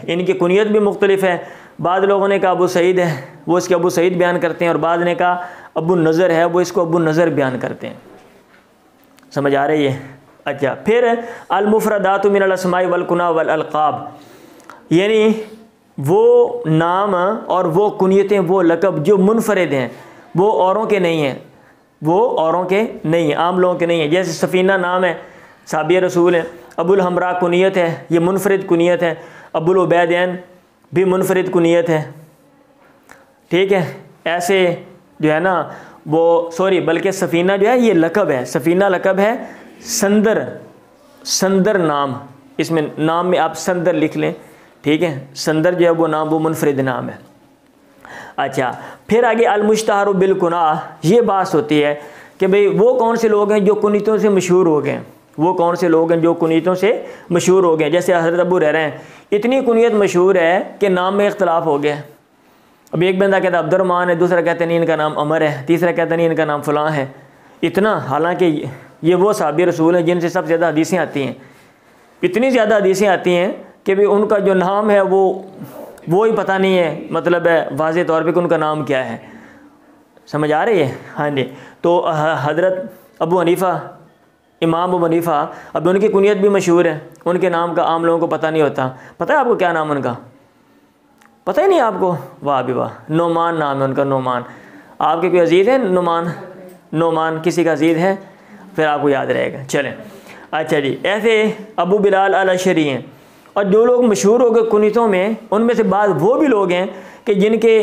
इनकी कुनियत भी मुख्तलिफ है। बाद लोगों ने कहा अबू सईद है, वो इसके अबू सईद बयान करते हैं, और बाद ने कहा अबू नज़र है, वो इसको अबू नज़र बयान करते हैं। समझ आ रही है? अच्छा, फिर अल-मुफ़रदातु मिनल अस्माई वल कुना वल अलक़ाब, यानी वो नाम और वो कुनियतें, वो लक़ब जो मुनफरिद हैं, वो औरों के नहीं हैं, वो औरों के नहीं हैं, आम लोगों के नहीं हैं। जैसे सफ़ीना नाम है, साबिया रसूल है, अबुल हमरा कुनियत है, ये मुनफरिद कुनियत है, अबुल उबैदैन भी मुनफरिद कुनियत है, ठीक है। ऐसे जो है ना वो बल्कि सफ़ीना जो है ये लक़ब है, सफ़ीना लक़ब है, संदर नाम, इसमें नाम में आप संदर लिख लें, ठीक है। संदर जो है वो नाम, वो मुनफरिद नाम है। अच्छा, फिर आगे अल-मुश्तहर बिल कुनाह, ये बात होती है कि भाई वो कौन से लोग हैं जो कुनीतों से मशहूर हो गए, वो कौन से लोग हैं जो कुनीतों से मशहूर हो गए। जैसे हज़रत अबू हुरैरा हैं, इतनी कुनीत मशहूर है कि नाम में इख्तलाफ हो गया। अब एक बंदा कहता है अब्दुर्रहमान है, दूसरा कहता है नहीं इनका नाम अमर है, तीसरा कहता है नहीं इनका नाम फ़लाँ है। इतना, हालांकि ये वो साहबी रसूल हैं जिनसे सबसे ज़्यादा हदीसें आती हैं। इतनी ज़्यादा हदीसें आती हैं कि भी उनका जो नाम है वो ही पता नहीं है, मतलब है वाज़े तौर पे कि उनका नाम क्या है। समझ आ रही है? हाँ जी। तो हज़रत अबू हनीफ़ा, इमाम अबू हनीफ़ा, अब उनकी कुनियत भी मशहूर है, उनके नाम का आम लोगों को पता नहीं होता। पता है आपको क्या नाम उनका? पता ही नहीं आपको? वाह भी वाह, नोमान नाम है उनका, नोमान। आपके कोई अजीज़ है नोमान? नोमान किसी का अजीज़ है? फिर आपको याद रहेगा। चलें, अच्छा जी। ऐसे अबू बिलाल अल अशरी हैं, और जो लोग मशहूर हो गए कुनीतों में, उनमें से बाद वो भी लोग हैं कि जिनके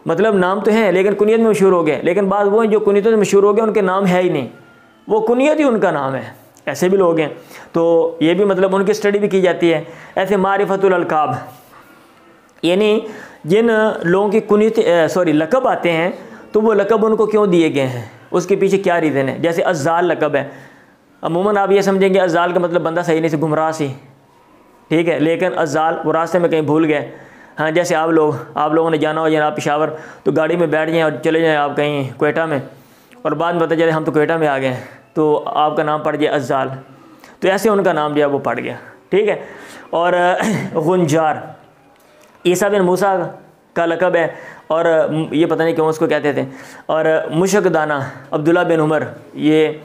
मतलब नाम तो हैं लेकिन कुनियत में मशहूर हो गए, लेकिन बाद वो हैं जो कुनीतों से मशहूर हो गए उनके नाम है ही नहीं, वो कुनियत ही उनका नाम है। ऐसे भी लोग हैं, तो ये भी मतलब उनकी स्टडी भी की जाती है। ऐसे मारिफतुल अलकाब, यानी जिन लोगों की कुनियत लक़ब आते हैं, तो वो लक़ब उनको क्यों दिए गए हैं, उसके पीछे क्या रीज़न है। जैसे अज़्ज़ाल लक़ब है, अमूमन आप ये समझेंगे अज़्ज़ाल का मतलब बंदा सही नहीं से गुमराह सी, ठीक है, लेकिन अज़्ज़ाल वो रास्ते में कहीं भूल गए। हाँ, जैसे आप लोगों ने जाना हो जनाब पेशावर, तो गाड़ी में बैठ जाएँ और चले जाएँ आप कहीं कोयटा में, और बाद में पता चले हम तो कोयटा में आ गए, तो आपका नाम पड़ गया अज़्ज़ाल, तो ऐसे उनका नाम जो है वो पड़ गया, ठीक है। और गुंजार, ईसा बिन मूसा का लक़ब है, और ये पता नहीं क्यों उसको कहते थे। और मुशकदाना अब्दुल्ला बिन उमर, ये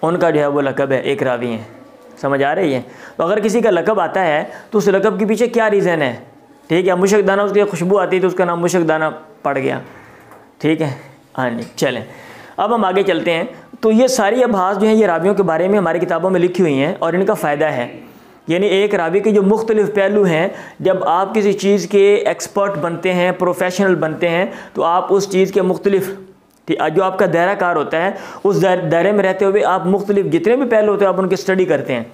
उनका जो है वो लक़ब है, एक रावी हैं। समझ आ रही है? तो अगर किसी का लक़ब आता है तो उस लक़ब के पीछे क्या रीज़न है, ठीक है। मुशकदाना, उसकी खुशबू आती है तो उसका नाम मुशकदाना पड़ गया, ठीक है। हाँ जी, चलें अब हम आगे चलते हैं। तो ये सारी अबहास जो हैं ये रावियों के बारे में हमारी किताबों में लिखी हुई हैं, और इनका फ़ायदा है, यानी एक रावी के जो मुख्तलिफ़ पहलू हैं, जब आप किसी चीज़ के एक्सपर्ट बनते हैं, प्रोफेशनल बनते हैं, तो आप उस चीज़ के मुख्तलिफ़ जो आपका दायरा कार होता है, उस दायरे में रहते हुए आप मुख्तलिफ़ जितने भी पहलू होते हैं आप उनकी स्टडी करते हैं।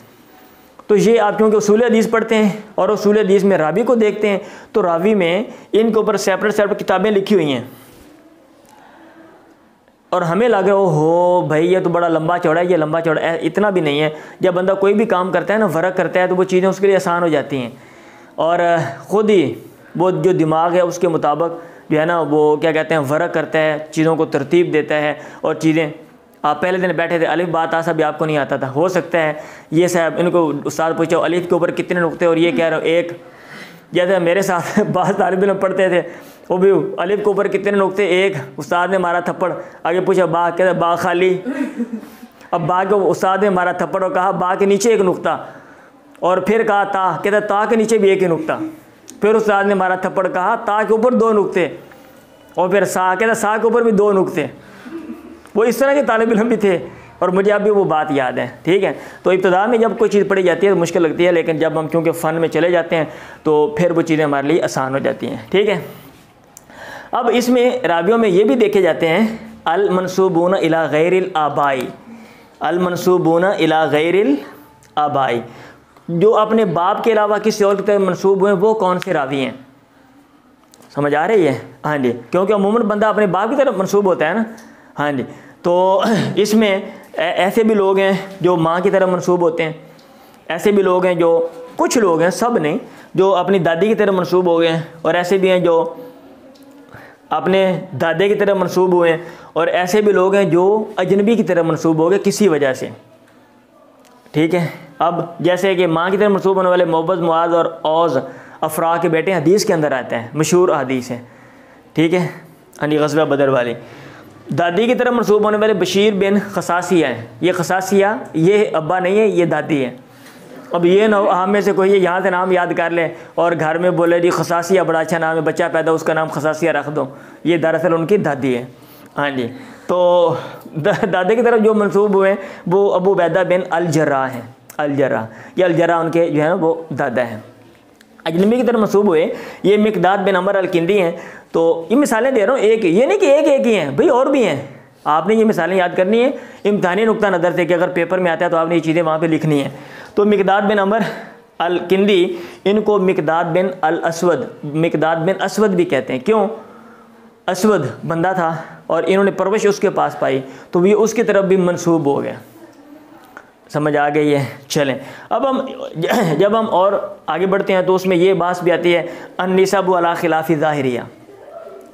तो ये आप क्योंकि उसूल हदीस पढ़ते हैं और उसूल हदीस में रावी को देखते हैं, तो रावी में इनके ऊपर सेपरेट किताबें लिखी हुई हैं, और हमें लगे हो भाई ये तो बड़ा लंबा चौड़ा है, ये लंबा चौड़ा है, इतना भी नहीं है। जब बंदा कोई भी काम करता है ना, वर्क करता है, तो वो चीज़ें उसके लिए आसान हो जाती हैं, और ख़ुद ही वो जो दिमाग है उसके मुताबिक जो है ना वो क्या कहते हैं वर्क करता है, चीज़ों को तरतीब देता है। और चीज़ें आप पहले दिन बैठे थे, अलिफ बात आसा भी आपको नहीं आता था, हो सकता है ये साहब इनको उस्ताद पूछो अलिफ के ऊपर कितने नुक्ते, और ये कह रहे हो एक। जैसे मेरे साथ बात तालिब इल्म पढ़ते थे, वो भी अलिफ के ऊपर कितने नुक्ते, एक। उस्ताद ने मारा थप्पड़, आगे पूछा बा, कहते बा खाली। अब बा को उस्ताद ने मारा थप्पड़ और कहा बा के नीचे एक नुक्ता, और फिर कहा ता, कहता ता के नीचे भी एक ही नुक्ता। फिर उस्ताद ने मारा थप्पड़, कहा ता के ऊपर 2 नुक्ते, और फिर सा, कहता सा के ऊपर भी 2 नुक्ते। वो इस तरह के तालिब इल्म भी थे, और मुझे अभी वो बात याद है, ठीक है। तो इब्तिदा में जब कोई चीज़ पढ़ी जाती है तो मुश्किल लगती है, लेकिन जब हम क्योंकि फ़न में चले जाते हैं तो फिर वो चीज़ें हमारे लिए आसान हो जाती हैं, ठीक है। अब इसमें रावियों में ये भी देखे जाते हैं अल मनसूबून इला गैरिल आबाई, अल मनसूबून इला गैरिल आबाई, जो अपने बाप के अलावा किसी और की तरफ मनसूब हुए, वो कौन से रावी हैं। समझ आ रही है? हाँ जी, क्योंकि अमूमन बंदा अपने बाप की तरफ मनसूब होता है ना। हाँ जी, तो इसमें ऐसे भी लोग हैं जो माँ की तरफ मनसूब होते हैं, ऐसे भी लोग हैं जो, कुछ लोग हैं, सब नहीं, जो अपनी दादी की तरफ मनसूब हो गए हैं, और ऐसे भी हैं जो अपने दादे की तरफ मनसूब हुए हैं, और ऐसे भी लोग हैं जो अजनबी की तरफ मनसूब हो गए किसी वजह से, ठीक है। अब जैसे कि माँ की तरफ मनसूब होने वाले मोहब्बत, मुआज़ और औज़ अफरा के बेटे हदीस के अंदर आते हैं, मशहूर हदीस है, ठीक है, हनी ग़ज़वा बदर वाली। दादी की तरफ मनसूब होने वाले बशीर बिन खसासिया हैं, ये खसासिया ये अब्बा नहीं है, ये दादी है। अब ये ना हम में से कोई ये यहाँ से नाम याद कर ले और घर में बोले जी खसासिया बड़ा अच्छा नाम है, बच्चा पैदा उसका नाम खसासिया रख दो, ये दरअसल उनकी दादी है। हाँ जी, तो दादे की तरफ जो मंसूब हुए वो अबू उबैदा बिन अल जर्राह हैं, अल जर्राह, ये अल जर्राह उनके जो है ना वो दादा हैं। अजनबी की तरफ मंसूब हुए ये मिकदाद बिन अमर अल किंदी हैं। तो ये मिसालें दे रहा हूँ, एक ये नहीं कि एक ही हैं भाई, और भी हैं, आपने ये मिसालें याद करनी है इम्तिहानी नुक्ता नज़र से कि अगर पेपर में आता है तो आपने ये चीज़ें वहाँ पे लिखनी है। तो मिकदाद बिन अमर अल किंदी, इनको मिकदाद बिन अल अस्वद, मिकदाद बिन अस्वद भी कहते हैं। क्यों? अस्वद बंदा था और इन्होंने परवरिश उसके पास पाई तो ये उसकी तरफ भी मंसूब हो गया। समझ आ गई है। चलें अब हम जब हम और आगे बढ़ते हैं तो उसमें ये बात भी आती है अन्निसबु अला खिलाफि ज़ाहिरिया,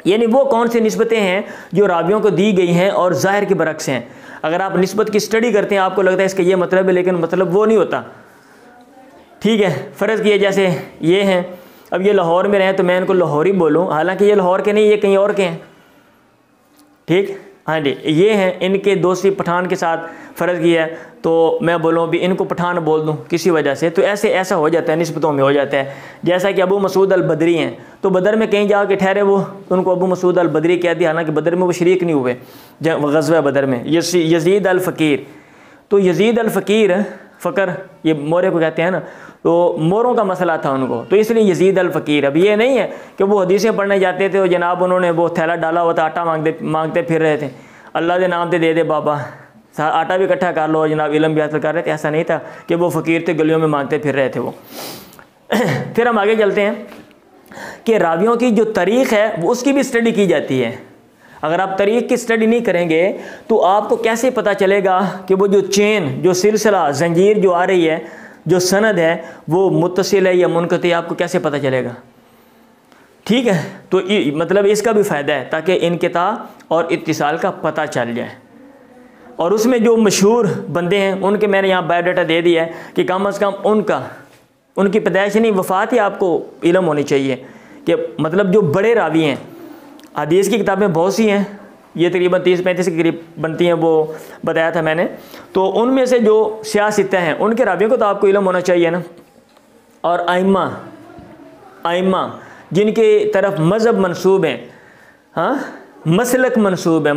यानी वो कौन सी निस्बतें हैं जो रावियों को दी गई हैं और ज़ाहिर के बरक्स हैं। अगर आप निस्बत की स्टडी करते हैं आपको लगता है इसका ये मतलब है, लेकिन मतलब वो नहीं होता। ठीक है, फ़र्ज़ किए जैसे ये हैं, अब ये लाहौर में रहें तो मैं इनको लाहौरी बोलूँ, हालांकि ये लाहौर के नहीं, ये कहीं और के हैं। ठीक, हाँ जी, ये हैं, इनके दोस्ती पठान के साथ फ़र्ज़ किया है तो मैं बोलूँ भी इनको पठान बोल दूँ किसी वजह से, तो ऐसा हो जाता है, निस्बतों में हो जाता है। जैसा कि अबू मसूद अल बदरी हैं, तो बदर में कहीं जाके ठहरे वो, तो उनको अबू मसूद अल बदरी कह दिया, हालांकि बदर में वो शरीक नहीं हुए ग़ज़वा बदर में। यज़ीद अल फ़कीर, तो यज़ीद अल फ़कीर, फ़कर ये मोरे को कहते हैं ना, तो मोरों का मसला था उनको, तो इसलिए यज़ीद अल फ़कीर। अब ये नहीं है कि वो हदीसें पढ़ने जाते थे और जनाब उन्होंने वो थैला डाला हुआ था, आटा मांगते फिर रहे थे, अल्लाह के नाम पे दे दे बाबा, आटा भी इकट्ठा कर लो, जनाब इल्म भी हासिल कर रहे थे। ऐसा नहीं था कि वो फ़कीर थे, गलियों में मांगते फिर रहे थे वो। फिर हम आगे चलते हैं कि रावियों की जो तारीख़ है वो उसकी भी स्टडी की जाती है। अगर आप तारीख़ की स्टडी नहीं करेंगे तो आपको कैसे पता चलेगा कि वो जो चेन, जो सिलसिला, जंजीर जो आ रही है, जो सनद है वो मुत्तसिल है या मुनक़ती, आपको कैसे पता चलेगा। ठीक है, तो मतलब इसका भी फ़ायदा है ताकि इनक़िता और इत्तिसाल का पता चल जाए। और उसमें जो मशहूर बंदे हैं उनके मैंने यहाँ बायोडाटा दे दिया है कि कम अज़ कम उनकी पैदाइश नहीं, वफ़ात ही आपको इल्म होनी चाहिए कि मतलब जो बड़े रावी हैं। हदीस की किताबें बहुत सी हैं, ये तकरीबन 30-35 के करीब बनती हैं, वो बताया था मैंने। तो उनमें से जो सियासित्ता हैं उनके रावियों को तो आपको इल्म होना चाहिए ना। और आइम्मा जिनके तरफ मज़हब मंसूब हैं, हाँ, मसलक मंसूब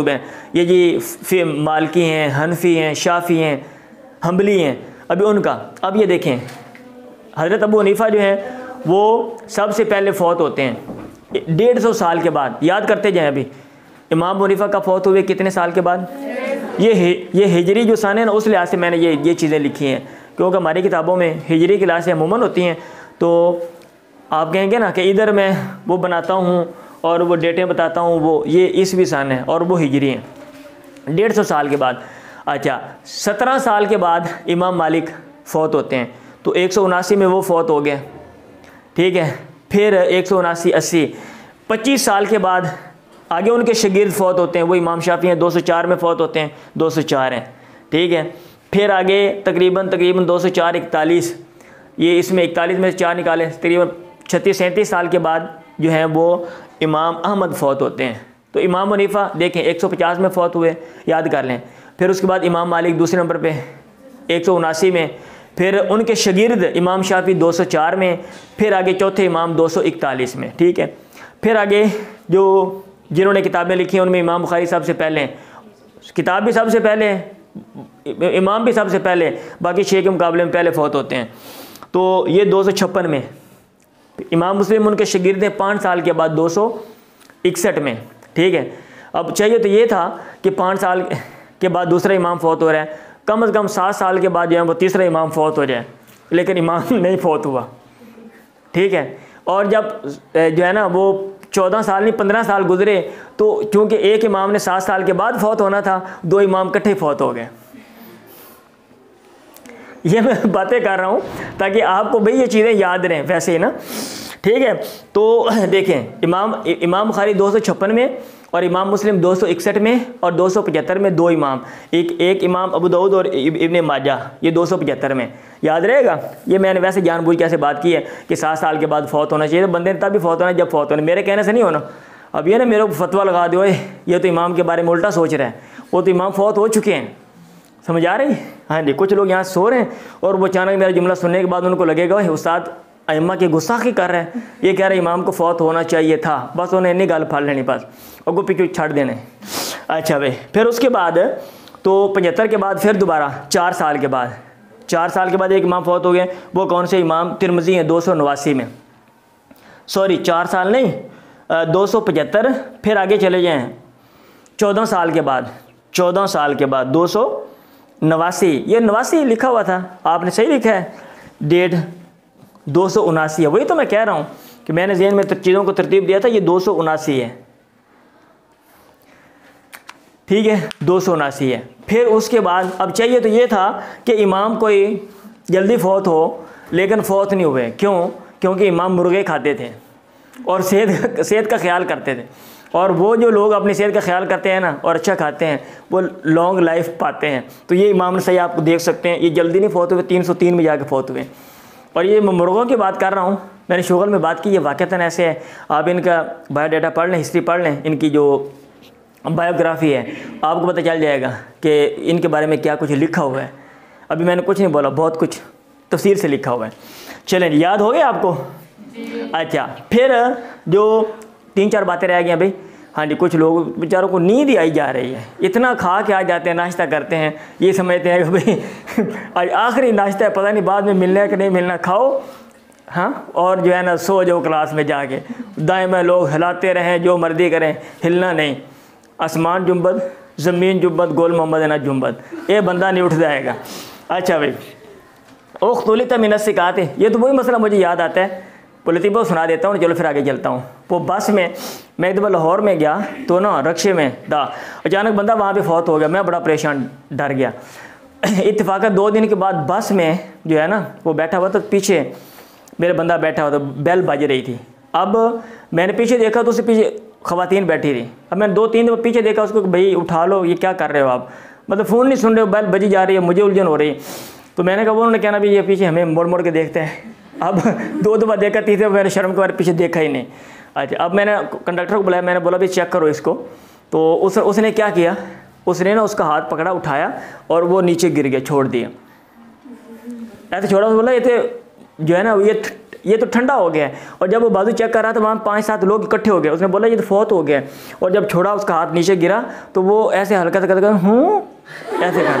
हैं, ये जी मालिकी हैं, हनफी हैं, शाफ़ी हैं, हम्बली हैं। अभी उनका, अब ये देखें, हज़रत अबू हनीफ़ा जो हैं वो सबसे पहले फ़ौत होते हैं 150 साल के बाद। याद करते जाएं, अभी इमाम अबू हनीफ़ा का फ़ौत हुए कितने साल के बाद। ये हिजरी जो सन है ना, उस लिहाज से मैंने ये चीज़ें लिखी हैं, क्योंकि हमारी किताबों में हिजरी की लिहाज से अमूमन होती हैं। तो आप कहेंगे ना कि इधर मैं वो बनाता हूँ और वो डेटें बताता हूँ, वो ये ईस्वी सन है और वो हिजरी हैं 150 साल के बाद। अच्छा, 17 साल के बाद इमाम मालिक फ़ौत होते हैं, तो 179 में वो फ़ौत हो गए। ठीक है, फिर 179, 80, 25 साल के बाद आगे उनके शागिर्द फ़ौत होते हैं, वो इमाम शाफ़ी हैं, 204 में फ़ौत होते हैं, 204 हैं। ठीक है, फिर आगे तकरीबन 204, 41, ये इसमें 41 में 4 निकाले, तकरीबन 36-37 साल के बाद जो है वो इमाम अहमद फ़ौत होते हैं। तो इमाम हनीफ़ा देखें 150 में फ़ौत हुए, याद कर लें। फिर उसके बाद इमाम मालिक दूसरे नंबर पे 179 में, फिर उनके शागिर्द इमाम शाफ़ी 204 में, फिर आगे चौथे इमाम 241 में। ठीक है, फिर आगे जो जिन्होंने किताबें लिखी हैं उनमें इमाम बुखारी सबसे पहले, किताब भी सबसे पहले, इमाम भी सबसे पहले, बाकी शेख के मुकाबले में पहले फ़ौत होते हैं। तो ये 256 में। इमाम मुस्लिम उनके शागिर्द हैं 5 साल के बाद 261 में। ठीक है, अब चाहिए तो ये था कि 5 साल के बाद दूसरा इमाम फ़ौत हो रहा है, कम से कम 7 साल के बाद जो है वो तीसरा इमाम फ़ौत हो जाए, लेकिन इमाम नहीं फ़ौत हुआ। ठीक है, और जब जो है ना वो 14 साल नहीं 15 साल गुजरे, तो चूँकि एक इमाम ने 7 साल के बाद फ़ौत होना था, 2 इमाम इकट्ठे फ़ौत हो गए। ये मैं बातें कर रहा हूँ ताकि आपको भाई ये चीज़ें याद रहें वैसे ही ना। ठीक है, तो देखें इमाम बुखारी 256 में और इमाम मुस्लिम 261 में और 275 में 2 इमाम, एक इमाम अबू दाऊद और इब्ने माजा, ये 275 में। याद रहेगा, ये मैंने वैसे जानबूझ कैसे बात की है कि 7 साल के बाद फ़ौत होना चाहिए, तो बंदे ने तभी फ़ौत होना जब फ़ौत होना, मेरे कहने से नहीं होना। अब ये ना मेरे को फतवा लगा दो, ये तो इमाम के बारे में उल्टा सोच रहा है, वो तो इमाम फ़ौत हो चुके हैं। समझ आ रही? हाँ जी, कुछ लोग यहाँ सो रहे हैं और वो अचानक मेरा जुमला सुनने के बाद उनको लगेगा उस्ताद अइम्मा की गुस्ताखी कर रहे हैं, ये कह रहे इमाम को फ़ौत होना चाहिए था, बस उन्हें इन्नी गल फाड़ लेनी बस और को पीछे छाड़ देने। अच्छा भाई, फिर उसके बाद तो 75 के बाद फिर दोबारा 4 साल के बाद, 4 साल के बाद एक इमाम फ़ौत हो गए। वो कौन से इमाम? तिरमिज़ी हैं 289 में, सॉरी 4 साल नहीं 275। फिर आगे चले जाएँ 14 साल के बाद, 14 साल के बाद 289, ये 89 लिखा हुआ था, आपने सही लिखा है, डेट 279 है। वही तो मैं कह रहा हूँ कि मैंने ज़हन में चीज़ों को तरतीब दिया था, ये 279 है। ठीक है, 279 है। फिर उसके बाद अब चाहिए तो ये था कि इमाम कोई जल्दी फौत हो, लेकिन फौत नहीं हुए। क्यों? क्योंकि इमाम मुर्गे खाते थे और सेहत का ख्याल करते थे। और वो जो लोग अपनी सेहत का ख्याल करते हैं ना और अच्छा खाते हैं, वो लॉन्ग लाइफ पाते हैं। तो ये इमाम सही आप देख सकते हैं, ये जल्दी नहीं फौत हुए, 303 में जाके फौत हुए। और ये मुर्गों की बात कर रहा हूँ, मैंने शुगल में बात की, ये वाक़तन ऐसे है। आप इनका बायोडाटा पढ़ लें, हिस्ट्री पढ़ लें, इनकी जो बायोग्राफी है, आपको पता चल जाएगा कि इनके बारे में क्या कुछ लिखा हुआ है। अभी मैंने कुछ नहीं बोला, बहुत कुछ तफसील से लिखा हुआ है। चलें, याद हो गया आपको? अच्छा, फिर जो 3-4 बातें रह गई हैं भाई। हाँ जी, कुछ लोग बेचारों को नींद ही आई जा रही है, इतना खा के आ जाते हैं, नाश्ता करते हैं, ये समझते हैं कि भाई आज आखिरी नाश्ता है, पता नहीं बाद में मिलना है कि नहीं मिलना, खाओ हाँ और जो है ना सो जाओ क्लास में जाके। दाएं बाएं लोग हिलाते रहें, जो मर्जी करें, हिलना नहीं। आसमान जुम्बद, ज़मीन जुम्बद, गोल मोहम्मद ना जुम्बद, ये बंदा नहीं उठ जाएगा। अच्छा भाई, उख्तुलित मिनस सिकात, ये तो वही मसला मुझे याद आता है, पुलिस वो सुना देता हूँ। चलो फिर आगे चलता हूँ। वो बस में मैं एक दफ़ा लाहौर में गया तो ना रक्शे में था, अचानक बंदा वहाँ पे फौत हो गया। मैं बड़ा परेशान, डर गया। इत्तेफाक़त 2 दिन के बाद बस में जो है ना वो बैठा हुआ, तो पीछे मेरा बंदा बैठा हुआ, तो बेल बज रही थी। अब मैंने पीछे देखा तो उससे पीछे ख़वातीन बैठी थी। अब मैंने 2-3 दफ़ा पीछे देखा उसको, भाई उठा लो, ये क्या कर रहे हो आप, मतलब फ़ोन नहीं सुन रहे हो, बेल बजी जा रही है, मुझे उलझन हो रही है। तो मैंने कहा, उन्होंने कहना भी ये पीछे हमें मोड़ मोड़ के देखते हैं। अब 2 दफ़ा देखा, तीसरे मैंने शर्म के बारे पीछे देखा ही नहीं। अच्छा, अब मैंने कंडक्टर को बुलाया, मैंने बोला भी चेक करो इसको। तो उसने क्या किया, उसने ना उसका हाथ पकड़ा, उठाया और वो नीचे गिर गया, छोड़ दिया। ऐसे छोड़ा, बोला ये तो जो है ना ये तो ठंडा हो गया है। और जब वो बाजू चेक कर रहा था, वहाँ 5-7 लोग इकट्ठे हो गए। उसने बोला ये तो फौत हो गया। और जब छोड़ा, उसका हाथ नीचे गिरा, तो वो ऐसे हल्का सा करके ऐसे कर,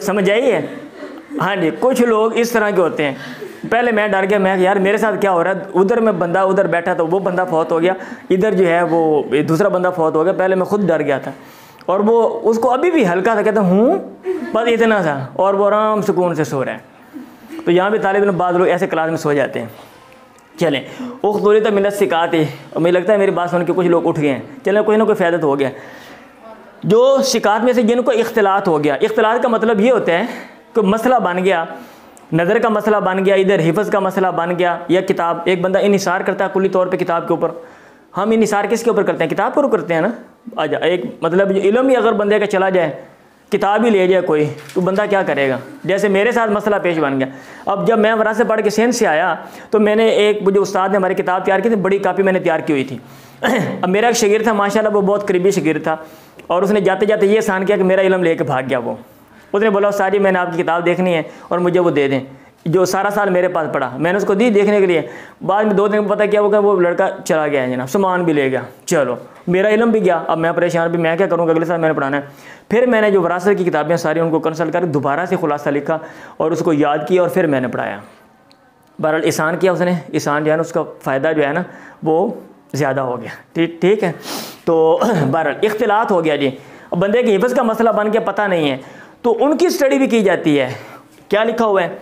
समझ आई है? हाँ जी, कुछ लोग इस तरह के होते हैं। पहले मैं डर गया, मैं यार मेरे साथ क्या हो रहा है। उधर में बंदा उधर बैठा था, वो बंदा फौत हो गया, इधर जो है वो दूसरा बंदा फौत हो गया। पहले मैं खुद डर गया था। और वो उसको अभी भी हल्का सा कहता बस इतना सा, और वो आराम सुकून से सो रहा है। तो यहाँ भी तालिब इल्म बाद लोग ऐसे क्लास में सो जाते हैं। चलें, उख्तुलित मिनस सिकात, और मुझे लगता है मेरी बात सुन के कुछ लोग उठ गए हैं। चलें, कोई ना कोई फ़ायदा तो हो गया। जो शिकात में से जिनको इख्तिलात हो गया, इख्तिलात का मतलब ये होता है कि मसला बन गया, नज़र का मसला बन गया, इधर हिफ्ज़ का मसला बन गया, या किताब, एक बंदा इन्हिसार करता है कुल्ली तौर पे किताब के ऊपर। हम इन्हिसार किसके ऊपर करते हैं? किताब के ऊपर करते हैं ना। अच्छा, एक मतलब इल्म ही अगर बंदे का चला जाए, किताब ही ले जाए कोई, तो बंदा क्या करेगा? जैसे मेरे साथ मसला पेश बन गया। अब जब मैं वरासत पढ़ के सिंध से आया, तो मैंने एक जो उस्ताद ने हमारी किताब तैयार की थी, बड़ी कापी मैंने तैयार की हुई थी। अब मेरा एक शागिर्द था, माशाल्लाह वो बहुत करीबी शागिर्द था, और उसने जाते जाते ये एहसान किया कि मेरा इल्म लेके भाग गया। वो उसने बोला, उस्ताद जी मैंने आपकी किताब देखनी है और मुझे वो दे दें, जो सारा साल मेरे पास पढ़ा। मैंने उसको दी देखने के लिए। बाद में 2 दिन में पता क्या होगा, वो लड़का चला गया है जनाब, सामान भी ले गया। चलो, मेरा इल्म भी गया। अब मैं परेशान भी, मैं क्या करूँगा, अगले साल मैंने पढ़ाना है। फिर मैंने जो वरासत की किताबें सारी उनको कंसल्ट कर दोबारा से खुलासा लिखा और उसको याद किया, और फिर मैंने पढ़ाया। बहरहाल एहसान किया उसने, एहसान जो है ना उसका फ़ायदा जो है ना वो ज़्यादा हो गया। ठीक है। तो बहरहाल इख्तिलात हो गया जी। अब बंदे के हिफ्ज़ का मसला बन के पता नहीं है, तो उनकी स्टडी भी की जाती है। क्या लिखा हुआ है?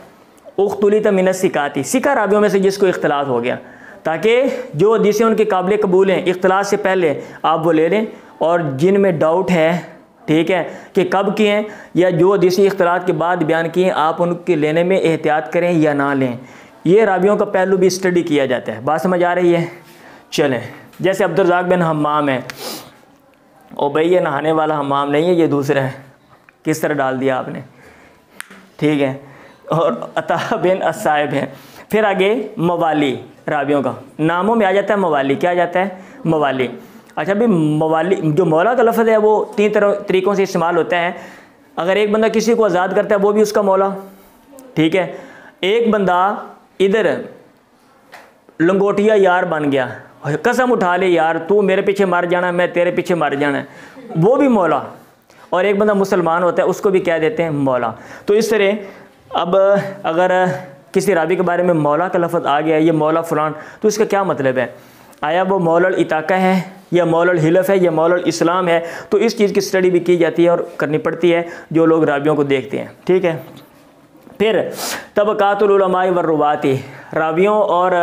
उख्तुलित मिनस सिकाती, सिका रावियों में से जिसको इख्तिलात हो गया, ताकि जो हदीसें उनके काबिल कबूल हैं इख्तिलात से पहले आप वो ले लें, और जिनमें डाउट है, ठीक है, कि कब की हैं या जो हदीसें इख्तिलात के बाद बयान की हैं, आप उनके लेने में एहतियात करें या ना लें। ये रावियों का पहलू भी स्टडी किया जाता है। बात समझ आ रही है? चलें, जैसे अब्दुर्रज़ाक बिन हम्माम है, ओ भाई ये नहाने वाला हम्माम नहीं है, ये दूसरा है, किस तरह डाल दिया आपने, ठीक है। और अता बिन अस्साइब है। फिर आगे मवाली, रावियों का नामों में आ जाता है मवाली। क्या आ जाता है? मवाली। अच्छा भाई, मवाली जो मौला का लफ्ज़ है वो 3 तरीक़ों से इस्तेमाल होता है। अगर एक बंदा किसी को आज़ाद करता है वो भी उसका मौला, ठीक है। एक बंदा इधर लंगोटिया यार बन गया, कसम उठा ले यार तू मेरे पीछे मर जाना, मैं तेरे पीछे मर जाना, वो भी मौला। और एक बंदा मुसलमान होता है, उसको भी कह देते हैं मौला। तो इस तरह अब अगर किसी रावी के बारे में मौला का लफ्ज़ आ गया, ये मौला फ़लान, तो इसका क्या मतलब है? आया वो मौलल इताका है या मौलल हिलफ है या मौलल इस्लाम है? तो इस चीज़ की स्टडी भी की जाती है और करनी पड़ती है जो लोग रावियों को देखते हैं, ठीक है। फिर तबक़ातुल उलमाए व रुवाती, रावियों और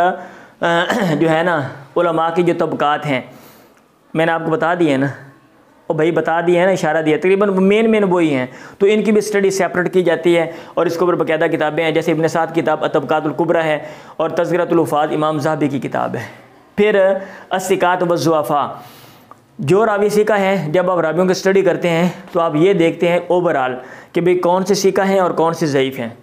जो है ना उलमा की जो तबक़ात हैं, मैंने आपको बता दिए ना, और भाई बता दिए हैं ना, इशारा दिया, तकरीबन मेन वही हैं। तो इनकी भी स्टडी सेपरेट की जाती है और इसके ऊपर बाकायदा किताबें हैं, जैसे इब्न साद किताब अतबकातुल कुबरा है और तज़किरतुल हुफ़ाज़ इमाम ज़हाबी की किताब है। फिर अस्सिकात व ज़ुअफ़ा, जो रावी सिका है, जब आप रावियों की स्टडी करते हैं तो आप ये देखते हैं ओवरऑल कि भाई कौन से सिका हैं और कौन से ज़ईफ़ हैं,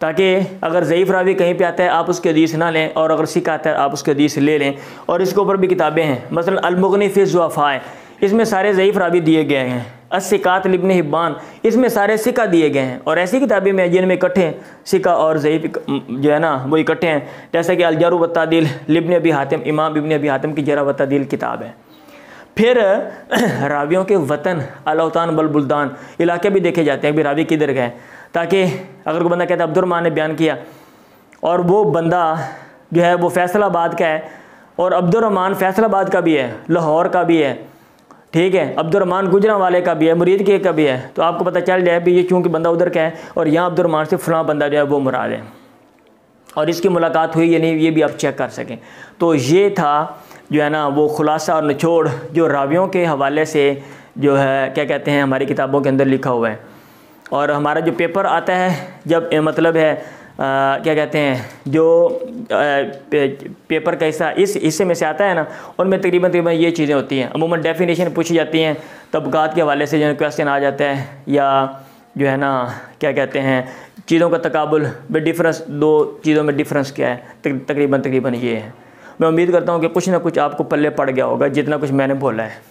ताकि अगर ज़ईफ़ रावी कहीं पे आता है आप उसके हदीस ना लें और अगर सिका आता है आप उसके हदीस ले लें। और इसके ऊपर भी किताबें हैं, मसलन अल-मुग़नी फ़ी ज़ुअफ़ा है, इसमें सारे ज़ईफ़ रावी दिए गए हैं। अस्सिकात लिब्न हिब्बान, इसमें सारे सिका दिए गए हैं। और ऐसी किताबें में जिनमें इकट्ठे सिका और ज़ईफ़ जो है ना वो इकट्ठे हैं, जैसे कि अल-जर्ह व तादील लिब्न अबी हातिम, इमाम इब्न अबी हातिम की जरह व तादील किताब है। फिर रावियों के वतन अल-औतान वल बुल्दान, इलाके भी देखे जाते हैं कि रावी किधर गए, ताकि अगर कोई बंदा कहता है अब्दुर्रहमान ने बयान किया और वो बंदा जो है वो फैसलाबाद का है और अब्दुर्रहमान फैसलाबाद का भी है, लाहौर का भी है, ठीक है, अब्दुर्रहमान गुजरांवाले का भी है, मुरीद के का भी है, तो आपको पता चल जाए भी ये चूँकि बंदा उधर का है और यहाँ अब्दुर्रहमान से फ़लाँ बंदा जो है वो मुराद है और इसकी मुलाकात हुई या नहीं ये भी आप चेक कर सकें। तो ये था जो है ना वो खुलासा और निचोड़ जो रावियों के हवाले से जो है क्या कहते हैं हमारी किताबों के अंदर लिखा हुआ है। और हमारा जो पेपर आता है जब मतलब है क्या कहते हैं जो पेपर का हिस्सा इस हिस्से में से आता है ना, उनमें तकरीबन ये चीज़ें होती हैं। अमूमन डेफिनेशन पूछी जाती हैं, तबकात के हवाले से जो क्वेश्चन आ जाता है, या जो है ना क्या कहते हैं चीज़ों का तकाबुल बे डिफरेंस, दो चीज़ों में डिफरेंस क्या है, तकरीबन ये है। मैं उम्मीद करता हूँ कि कुछ ना कुछ आपको पल्ले पड़ गया होगा जितना कुछ मैंने बोला है।